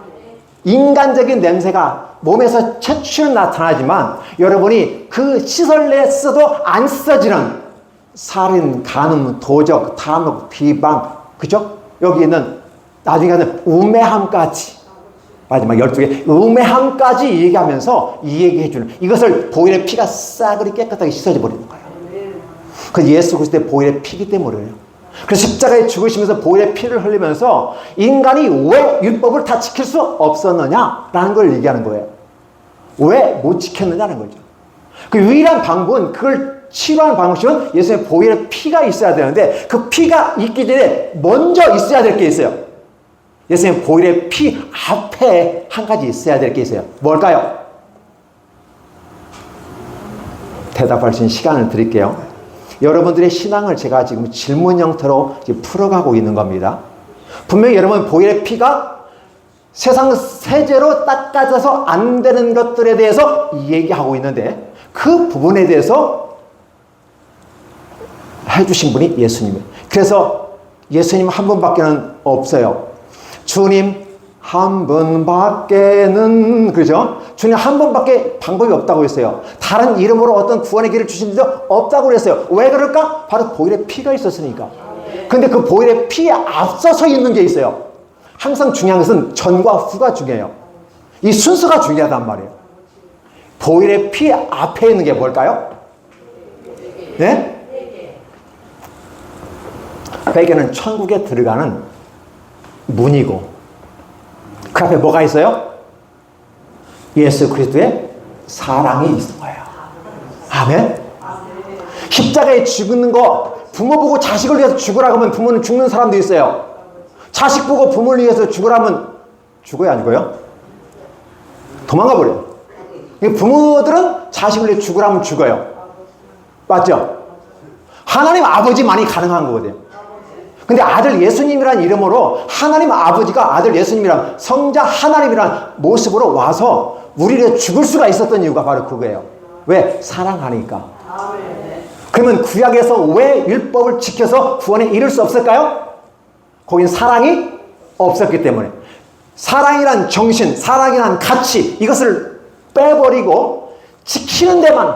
인간적인 냄새가 몸에서 채취는 나타나지만 여러분이 그 시설 내에 써도 안 써지는 살인, 간음, 도적, 탐욕, 비방, 그죠? 여기 있는 나중에 하는 우매함까지, 마지막 12개 우매함까지 얘기하면서 이 얘기해주는, 이것을 보혈의 피가 싸그리 깨끗하게 씻어져 버리는 거예요. 그 예수 그리스도의 보혈의 피기 때문이에요. 그래서 십자가에 죽으시면서 보혈의 피를 흘리면서 인간이 왜 율법을 다 지킬 수 없었느냐라는 걸 얘기하는 거예요. 왜 못 지켰느냐는 거죠. 그 유일한 방법은, 그걸 치료하는 방법은 예수님의 보혈의 피가 있어야 되는데, 그 피가 있기 전에 먼저 있어야 될 게 있어요. 예수님의 보혈의 피 앞에 한 가지 있어야 될 게 있어요. 뭘까요? 대답할 수 있는 시간을 드릴게요. 여러분들의 신앙을 제가 지금 질문 형태로 지금 풀어가고 있는 겁니다. 분명히 여러분 보혈의 피가 세상 세제로 닦아져서 안 되는 것들에 대해서 얘기하고 있는데, 그 부분에 대해서 해주신 분이 예수님이에요. 그래서 예수님 한 분밖에는 없어요. 주님 한 분밖에는, 그죠? 주님 한 분밖에 방법이 없다고 했어요. 다른 이름으로 어떤 구원의 길을 주신 적도 없다고 그랬어요. 왜 그럴까? 바로 보혈의 피가 있었으니까. 근데 그 보혈의 피에 앞서서 있는 게 있어요. 항상 중요한 것은 전과 후가 중요해요. 이 순서가 중요하단 말이에요. 보혈의 피 앞에 있는 게 뭘까요? 네? 베개는 천국에 들어가는 문이고, 그 앞에 뭐가 있어요? 예수 그리스도의 사랑이 있는 거예요. 아멘? 십자가에 죽는 거, 부모 보고 자식을 위해서 죽으라고 하면 부모는 죽는 사람도 있어요. 자식 보고 부모를 위해서 죽으라면 죽어야 안 죽어요? 도망가 버려요. 부모들은 자식을 위해 죽으라면 죽어요. 맞죠? 하나님 아버지만이 가능한 거거든요. 근데 아들 예수님이란 이름으로 하나님 아버지가 아들 예수님이란 성자 하나님이란 모습으로 와서 우리를 죽을 수가 있었던 이유가 바로 그거예요. 왜? 사랑하니까. 그러면 구약에서 왜 율법을 지켜서 구원에 이를 수 없을까요? 거긴 사랑이 없었기 때문에. 사랑이란 정신, 사랑이란 가치, 이것을 빼버리고 지키는 데만,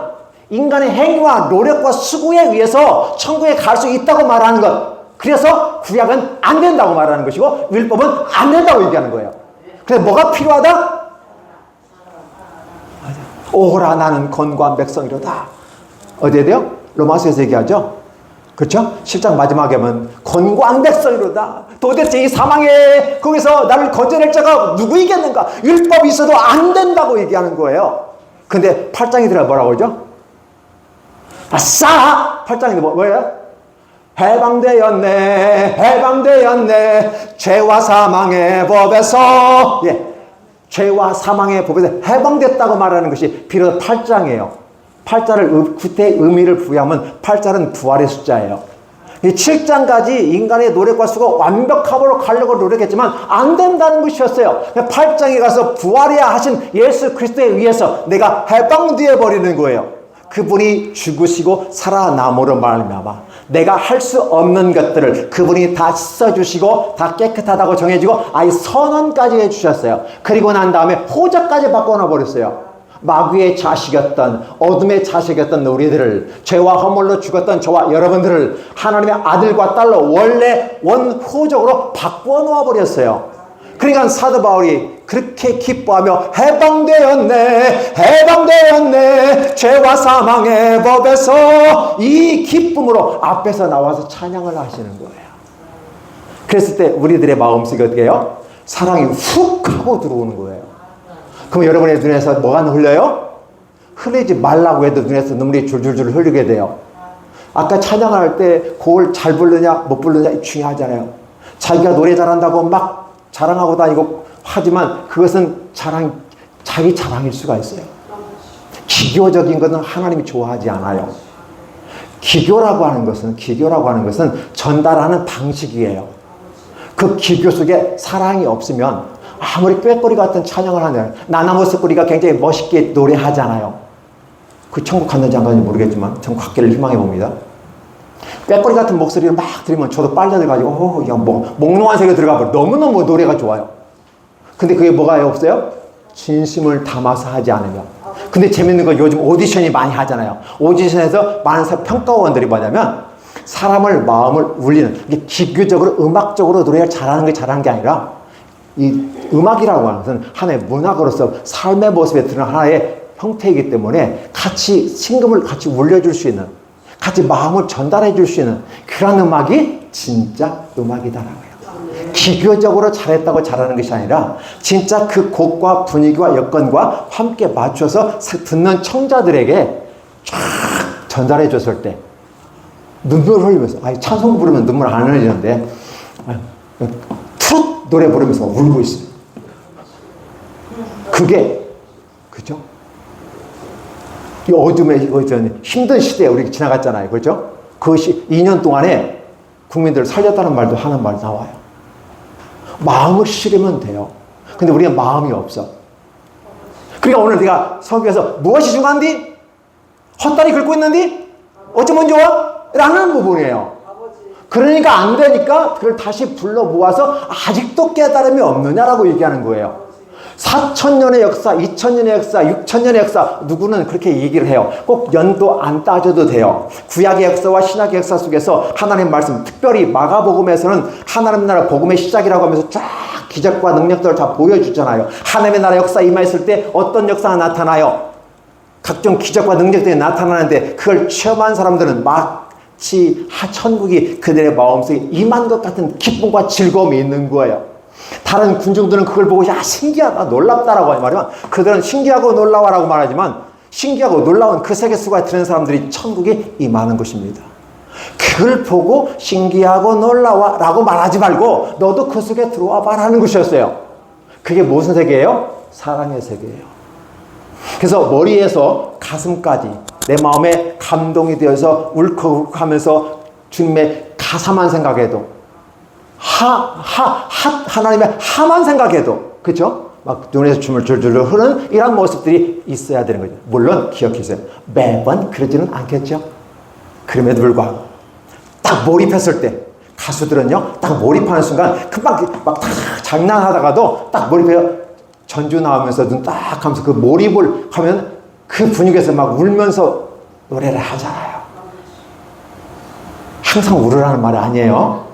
인간의 행위와 노력과 수고에 의해서 천국에 갈 수 있다고 말하는 것, 그래서 구약은 안 된다고 말하는 것이고 율법은 안 된다고 얘기하는 거예요. 그래서 뭐가 필요하다? 오호라 나는 건고한 백성이로다. 어디에 돼요? 로마서에서 얘기하죠. 그렇죠? 10장 마지막에 보면 건고한 백성이로다. 도대체 이 사망에 거기서 나를 건져낼 자가 누구이겠는가? 율법이 있어도 안 된다고 얘기하는 거예요. 근데 8장에 들어가 뭐라고 그러죠? 아싸! 8장에 뭐예요? 해방되었네, 해방되었네, 죄와 사망의 법에서. 예, 죄와 사망의 법에서 해방됐다고 말하는 것이 비로소 8장이에요. 8자를 구태의 의미를 부여하면 8자는 부활의 숫자예요. 이 7장까지 인간의 노력과 수고 완벽함으로 가려고 노력했지만 안 된다는 것이었어요. 8장에 가서 부활이야 하신 예수 그리스도에 의해서 내가 해방되어 버리는 거예요. 그분이 죽으시고 살아남으로 말미암아 내가 할 수 없는 것들을 그분이 다 씻어주시고 다 깨끗하다고 정해주고 아예 선언까지 해주셨어요. 그리고 난 다음에 호적까지 바꿔놔 버렸어요. 마귀의 자식이었던, 어둠의 자식이었던 우리들을, 죄와 허물로 죽었던 저와 여러분들을 하나님의 아들과 딸로 원래 원호적으로 바꾸어 놓아 버렸어요. 그러니까 사도 바울이 그렇게 기뻐하며 해방되었네, 해방되었네, 죄와 사망의 법에서, 이 기쁨으로 앞에서 나와서 찬양을 하시는 거예요. 그랬을 때 우리들의 마음속에 어떻게 해요? 사랑이 훅 하고 들어오는 거예요. 그럼 여러분의 눈에서 뭐가 흘려요? 흘리지 말라고 해도 눈에서 눈물이 줄줄줄 흘리게 돼요. 아까 찬양할 때 곡을 잘 부르냐 못 부르냐 중요하잖아요. 자기가 노래 잘한다고 막 자랑하고 다니고 하지만 그것은 자기 자랑일 수가 있어요. 기교적인 것은 하나님이 좋아하지 않아요. 기교라고 하는 것은 전달하는 방식이에요. 그 기교 속에 사랑이 없으면 아무리 꾀꼬리 같은 찬양을 하면, 나나무 숯불이가 굉장히 멋있게 노래하잖아요. 그 천국 갔는지 안 갔는지 모르겠지만 천국 갔기를 희망해 봅니다. 꾀꼬리 같은 목소리를 막 들으면 저도 빨려들어가지고 야, 뭐 몽롱한 세계 들어가 버려. 너무너무 노래가 좋아요. 근데 그게 뭐가 없어요? 진심을 담아서 하지 않으면. 근데 재밌는 건 요즘 오디션이 많이 하잖아요. 오디션에서 많은 평가원들이 뭐냐면 사람을 마음을 울리는, 이게 기교적으로 음악적으로 노래를 잘하는 게 아니라 이 음악이라고 하는 것은 하나의 문학으로서 삶의 모습에 드러나는 하나의 형태이기 때문에 같이 심금을 같이 울려줄 수 있는, 같이 마음을 전달해 줄 수 있는 그런 음악이 진짜 음악이다라고요. 기교적으로 잘했다고 잘하는 것이 아니라 진짜 그 곡과 분위기와 여건과 함께 맞춰서 듣는 청자들에게 쫙 전달해 줬을 때 눈물을 흘리면서, 찬송 부르면 눈물 안 흘리는데 트롯 노래 부르면서 울고 있어요. 그게 그죠? 이 어둠의 힘든 시대에 우리 지나갔잖아요. 그렇죠? 그것이 2년 동안에 국민들을 살렸다는 말도 하는 말 나와요. 마음을 실으면 돼요. 근데 우리가 마음이 없어. 그러니까 오늘 내가 설교에서 무엇이 중요한디? 헛다리 긁고 있는디? 어쩌면 좋아? 라는 부분이에요. 그러니까 안 되니까 그걸 다시 불러 모아서 아직도 깨달음이 없느냐라고 얘기하는 거예요. 4,000년의 역사, 2,000년의 역사, 6,000년의 역사, 누구는 그렇게 얘기를 해요. 꼭 연도 안 따져도 돼요. 구약의 역사와 신약의 역사 속에서 하나님의 말씀, 특별히 마가복음에서는 하나님 나라 복음의 시작이라고 하면서 쫙 기적과 능력들을 다 보여주잖아요. 하나님의 나라 역사 임하였을 때 어떤 역사가 나타나요? 각종 기적과 능력들이 나타나는데 그걸 체험한 사람들은 마치 천국이 그들의 마음속에 임한 것 같은 기쁨과 즐거움이 있는 거예요. 다른 군중들은 그걸 보고 신기하다, 놀랍다라고 말하면 그들은 신기하고 놀라워라고 말하지만 신기하고 놀라운 그 세계 속에 드는 사람들이 천국에 임하는 것입니다. 그걸 보고 신기하고 놀라워라고 말하지 말고 너도 그 속에 들어와 봐라는 것이었어요. 그게 무슨 세계예요? 사랑의 세계예요. 그래서 머리에서 가슴까지 내 마음에 감동이 되어서 울컥하면서 주님의 가사만 생각해도 하나님의 하만 생각해도, 그렇죠? 막 눈에서 춤을 줄줄 흐르는 이런 모습들이 있어야 되는 거죠. 물론 기억해주세요. 매번 그러지는 않겠죠. 그럼에도 불구하고 딱 몰입했을 때 가수들은요, 딱 몰입하는 순간 금방 막 장난하다가도 딱 몰입해요. 전주 나오면서 눈 딱 하면서 그 몰입을 하면 그 분위기에서 막 울면서 노래를 하잖아요. 항상 울으라는 말이 아니에요.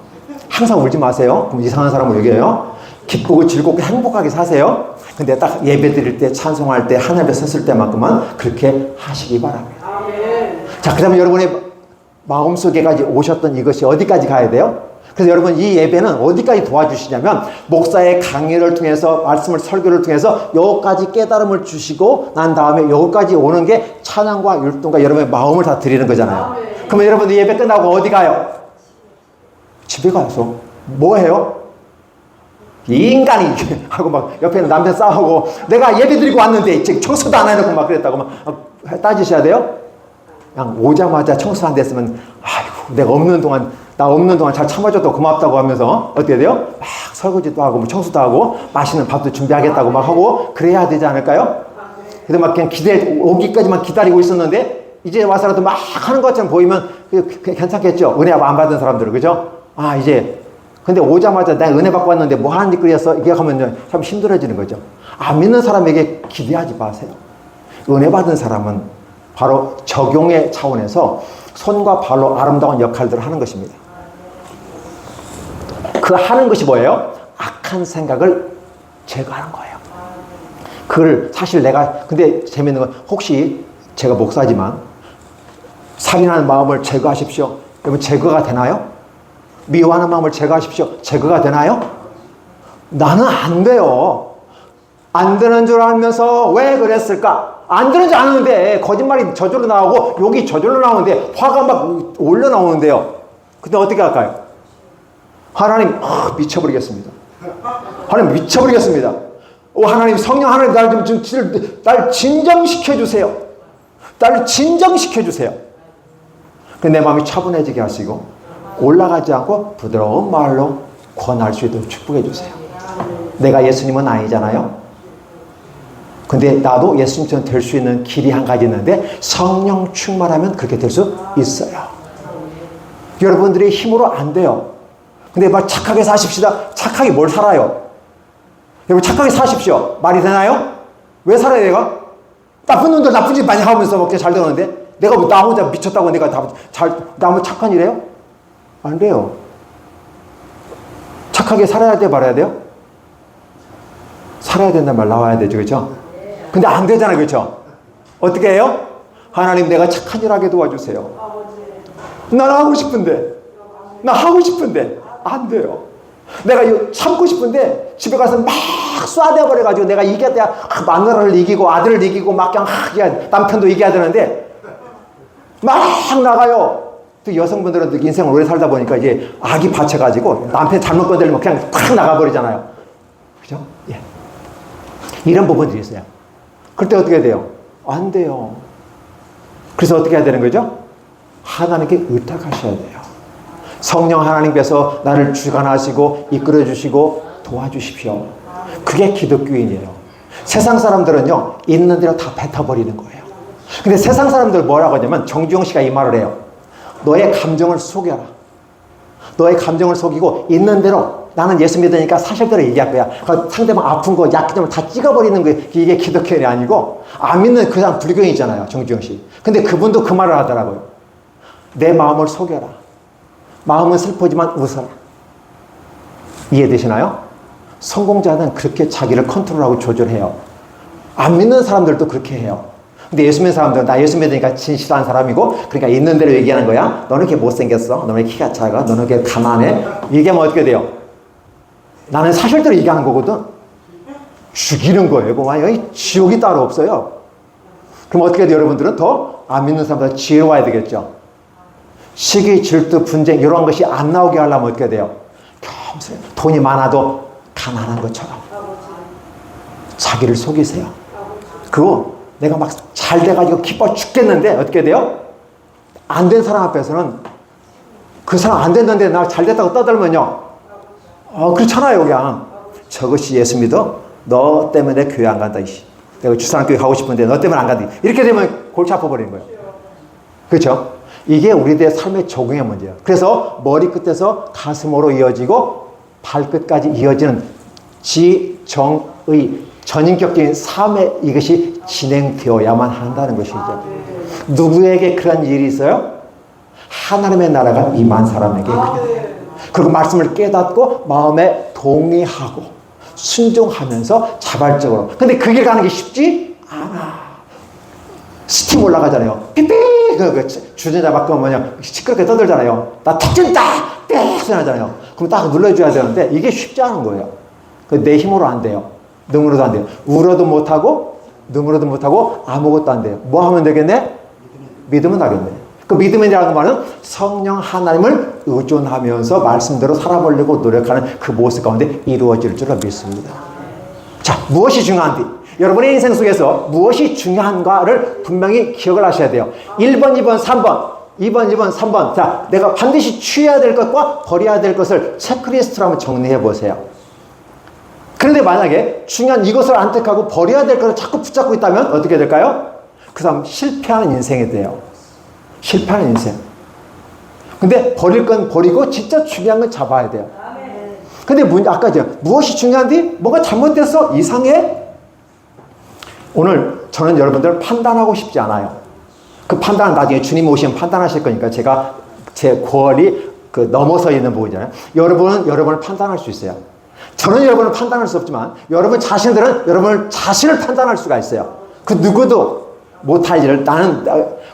항상 울지 마세요. 그럼 이상한 사람을 얘기해요. 기쁘고 즐겁고 행복하게 사세요. 근데 딱 예배 드릴 때, 찬송할 때, 하나님 앞에 섰을 때만큼은 그렇게 하시기 바랍니다. 자, 그 다음에 여러분의 마음속에까지 오셨던 이것이 어디까지 가야 돼요? 그래서 여러분 이 예배는 어디까지 도와주시냐면 목사의 강의를 통해서, 말씀을 설교를 통해서 여기까지 깨달음을 주시고 난 다음에 여기까지 오는 게 찬양과 율동과 여러분의 마음을 다 드리는 거잖아요. 그러면 여러분 예배 끝나고 어디 가요? 집에 가서 뭐 해요? 이 인간이 하고 막 옆에 있는 남편 싸우고 내가 예배 드리고 왔는데 지금 청소도 안 해놓고 막 그랬다고 막 따지셔야 돼요? 그냥 오자마자 청소 안 됐으면 아이고 내가 없는 동안 잘 참아줘도 고맙다고 하면서 어떻게 돼요? 막 설거지도 하고 뭐 청소도 하고 맛있는 밥도 준비하겠다고 막 하고 그래야 되지 않을까요? 그래도 막 그냥 오기까지만 기다리고 있었는데 이제 와서라도 막 하는 것처럼 보이면 괜찮겠죠? 은혜 안 받은 사람들은, 그죠? 근데 오자마자 내가 은혜 받고 왔는데 뭐 하는 짓거리였어? 이렇게 하면 참 힘들어지는 거죠. 안 믿는 사람에게 기대하지 마세요. 은혜 받은 사람은 바로 적용의 차원에서 손과 발로 아름다운 역할들을 하는 것입니다. 그 하는 것이 뭐예요? 악한 생각을 제거하는 거예요. 그걸 사실 근데 재밌는 건 혹시 제가 목사지만 살인하는 마음을 제거하십시오. 여러분 제거가 되나요? 미워하는 마음을 제거하십시오. 제거가 되나요? 나는 안 돼요. 안 되는 줄 알면서 왜 그랬을까? 안 되는 줄 아는데 거짓말이 저절로 나오고 욕이 저절로 나오는데 화가 막 올려 나오는데요. 근데 어떻게 할까요? 하나님 미쳐버리겠습니다. 하나님 미쳐버리겠습니다. 하나님 성령 하나님 날 진정시켜 주세요. 날 진정시켜 주세요. 내 마음이 차분해지게 하시고 올라가지 않고 부드러운 말로 권할 수 있도록 축복해 주세요. 내가 예수님은 아니잖아요. 근데 나도 예수님처럼 될 수 있는 길이 한 가지 있는데 성령 충만하면 그렇게 될 수 있어요. 여러분들의 힘으로 안 돼요. 근데 막 착하게 사십시다. 착하게 뭘 살아요? 여러분 착하게 사십시오. 말이 되나요? 왜 살아야 돼요? 나쁜 놈들 나쁜 짓 많이 하면서 먹게 잘 되는데 내가 뭐 나 혼자 미쳤다고 내가 나 착한 일해요? 안 돼요. 착하게 살아야 돼, 말아야 돼요? 살아야 된다는 말 나와야 되죠, 그렇죠? 근데 안 되잖아요, 그렇죠? 어떻게 해요? 하나님 내가 착한 일 하게 도와주세요. 난 하고 싶은데 안 돼요. 내가 참고 싶은데 집에 가서 막 쏴대버려가지고 내가 이겨야 마누라를 이기고 아들을 이기고 막 그냥 남편도 이겨야 되는데 막 나가요. 또 여성분들은 인생을 오래 살다 보니까 이제 악이 받쳐가지고 남편 잘못 건드리면 그냥 탁 나가버리잖아요. 그죠? 예. 이런 부분들이 있어요. 그럴 때 어떻게 돼요? 안 돼요. 그래서 어떻게 해야 되는 거죠? 하나님께 의탁하셔야 돼요. 성령 하나님께서 나를 주관하시고 이끌어주시고 도와주십시오. 그게 기독교인이에요. 세상 사람들은요, 있는 대로 다 뱉어버리는 거예요. 근데 세상 사람들 뭐라고 하냐면, 정주영 씨가 이 말을 해요. 너의 감정을 속여라. 너의 감정을 속이고 있는 대로 나는 예수 믿으니까 사실대로 얘기할 거야. 상대방 아픈 거, 약한 점을 다 찍어버리는 거, 이게 기독교인이 아니고, 안 믿는 그 사람 불교인이잖아요, 정주영 씨. 근데 그분도 그 말을 하더라고요. 내 마음을 속여라. 마음은 슬프지만 웃어라. 이해되시나요? 성공자는 그렇게 자기를 컨트롤하고 조절해요. 안 믿는 사람들도 그렇게 해요. 근데 예수 믿는 사람들은 나 예수 믿으니까 진실한 사람이고, 그러니까 있는 대로 얘기하는 거야. 너는 이렇게 못생겼어. 너는 키가 작아. 너는 이렇게 가난해. 얘기하면 어떻게 돼요? 나는 사실대로 얘기하는 거거든. 죽이는 거예요. 그만 지옥이 따로 없어요. 그럼 어떻게 돼요? 여러분들은 더 안 믿는 사람보다 지혜로워야 되겠죠. 시기, 질투, 분쟁 이런 것이 안 나오게 하려면 어떻게 돼요? 겸손히 돈이 많아도 가난한 것처럼 자기를 속이세요. 그거 내가 막 잘 돼가지고 기뻐 죽겠는데 어떻게 돼요? 안 된 사람 앞에서는 그 사람 안 됐는데 나 잘 됐다고 떠들면요, 그렇잖아요. 그냥 저것이 예수 믿어? 너 때문에 교회 안 간다. 내가 주사랑교회 가고 싶은데 너 때문에 안 간다. 이렇게 되면 골치 아파버리는 거예요. 그렇죠? 이게 우리들의 삶의 적응의 문제예요. 그래서 머리끝에서 가슴으로 이어지고 발끝까지 이어지는 지정의 전인격적인 삶에 이것이 진행되어야만 한다는 것이죠. 누구에게 그런 일이 있어요? 하나님의 나라가 임한 사람에게 그래야 돼요. 그리고 말씀을 깨닫고 마음에 동의하고 순종하면서 자발적으로. 근데 그 길 가는 게 쉽지 않아. 스팀 올라가잖아요. 삐삐! 주전자 바꾸면 뭐냐, 시끄럽게 떠들잖아요. 나 터진다! 삐! 소리 나잖아요. 그럼 딱 눌러줘야 되는데 이게 쉽지 않은 거예요. 내 힘으로 안 돼요. 능으로도 안 돼요. 울어도 못하고 능으로도 못하고 아무것도 안 돼요. 뭐 하면 되겠네? 믿으면 나겠네. 그 믿음이라는 말은 성령 하나님을 의존하면서 말씀대로 살아보려고 노력하는 그 모습 가운데 이루어질 줄로 믿습니다. 자, 무엇이 중요한지, 여러분의 인생 속에서 무엇이 중요한가를 분명히 기억을 하셔야 돼요. 1번, 2번, 3번, 2번, 2번, 3번. 자, 내가 반드시 취해야 될 것과 버려야 될 것을 체크리스트로 한번 정리해 보세요. 그런데 만약에 중요한 이것을 안 택하고 버려야 될 것을 자꾸 붙잡고 있다면 어떻게 될까요? 그 사람 실패하는 인생이 돼요. 실패하는 인생. 근데 버릴 건 버리고 진짜 중요한 건 잡아야 돼요. 근데 아까 무엇이 중요한지? 뭐가 잘못됐어? 이상해? 오늘 저는 여러분들 판단하고 싶지 않아요. 그 판단은 나중에 주님 오시면 판단하실 거니까 제가 제 고얼이 넘어서 있는 부분이잖아요. 여러분은 여러분을 판단할 수 있어요. 저는 여러분을 판단할 수 없지만 여러분 자신들은 여러분 자신을 판단할 수가 있어요. 그 누구도 못할 일을 나는,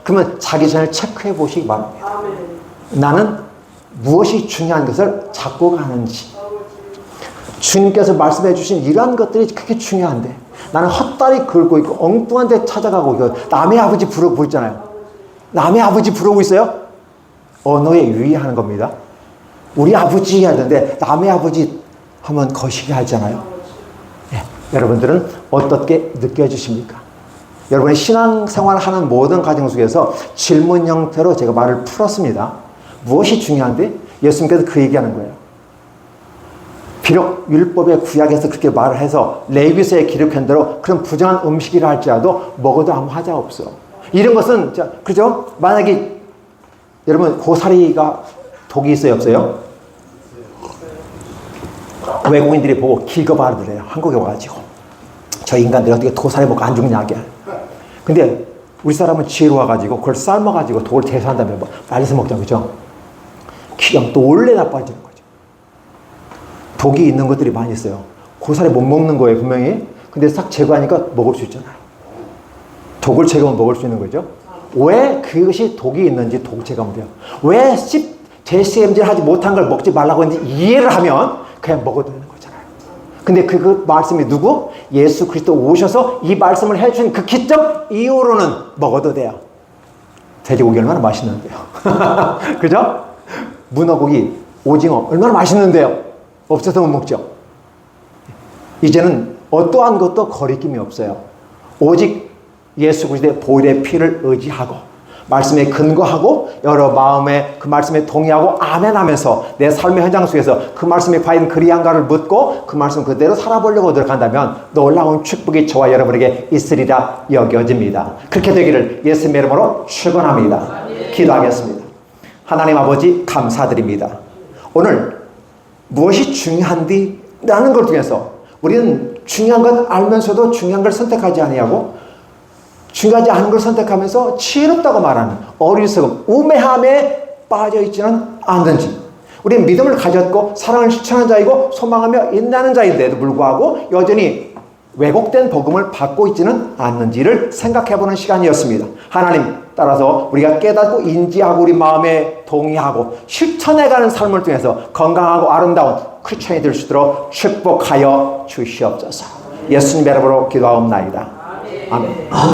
그러면 자기 자신을 체크해 보시기 바랍니다. 나는 무엇이 중요한 것을 잡고 가는지. 주님께서 말씀해 주신 이러한 것들이 그렇게 중요한데 나는 헛다리 긁고 있고 엉뚱한 데 찾아가고 남의 아버지 부르고 있잖아요. 남의 아버지 부르고 있어요? 언어에 유의하는 겁니다. 우리 아버지 하던데 남의 아버지 하면 거시기 하잖아요. 네, 여러분들은 어떻게 느껴지십니까? 여러분의 신앙생활 하는 모든 과정 속에서 질문 형태로 제가 말을 풀었습니다. 무엇이 중요한데? 예수님께서 그 얘기하는 거예요. 비록 율법의 구약에서 그렇게 말을 해서 레위기서에 기록한 대로 그런 부정한 음식이라 할지라도 먹어도 아무 하자 없어. 이런 것은, 그죠? 만약에 여러분 고사리가 독이 있어요, 없어요? 외국인들이 보고 기겁하더래요. 한국에 와가지고 저 인간들이 어떻게 도살해 먹고 안 죽냐게. 근데 우리 사람은 지혜로워가지고 그걸 삶아가지고 독을 제수한 다음에 말려서 먹자, 그죠? 그냥 놀래나 빠지는 거죠. 독이 있는 것들이 많이 있어요. 고사리 못 먹는 거예요, 분명히. 근데 싹 제거하니까 먹을 수 있잖아요. 독을 제거하면 먹을 수 있는 거죠. 왜 그것이 독이 있는지 독 제거하면 돼요. 왜 대시엠질 하지 못한 걸 먹지 말라고 했는지 이해를 하면 그냥 먹어도 되는 거잖아요. 근데 그 말씀이 누구? 예수 그리스도 오셔서 이 말씀을 해준 그 기점 이후로는 먹어도 돼요. 돼지고기 얼마나 맛있는데요. 그죠? 문어고기, 오징어 얼마나 맛있는데요. 없어서 못 먹죠. 이제는 어떠한 것도 거리낌이 없어요. 오직 예수 그리스도의 보혈의 피를 의지하고 말씀에 근거하고 여러 마음에 그 말씀에 동의하고 아멘하면서 내 삶의 현장 속에서 그 말씀이 과연 그리한가를 묻고 그 말씀 그대로 살아보려고 노력한다면 놀라운 축복이 저와 여러분에게 있으리라 여겨집니다. 그렇게 되기를 예수님의 이름으로 축원합니다. 기도하겠습니다. 하나님 아버지 감사드립니다. 오늘 무엇이 중요한디? 라는 걸 통해서 우리는 중요한 건 알면서도 중요한 걸 선택하지 아니하고 중요하지 않은 걸 선택하면서 지혜롭다고 말하는 어리석음, 우매함에 빠져있지는 않는지, 우리는 믿음을 가졌고 사랑을 실천하는 자이고 소망하며 인내하는 자인데도 불구하고 여전히 왜곡된 복음을 받고 있지는 않는지를 생각해보는 시간이었습니다. 하나님, 따라서 우리가 깨닫고 인지하고 우리 마음에 동의하고 실천해가는 삶을 통해서 건강하고 아름다운 크리스천이 될 수 있도록 축복하여 주시옵소서. 예수님의 이름으로 기도하옵나이다. 아멘.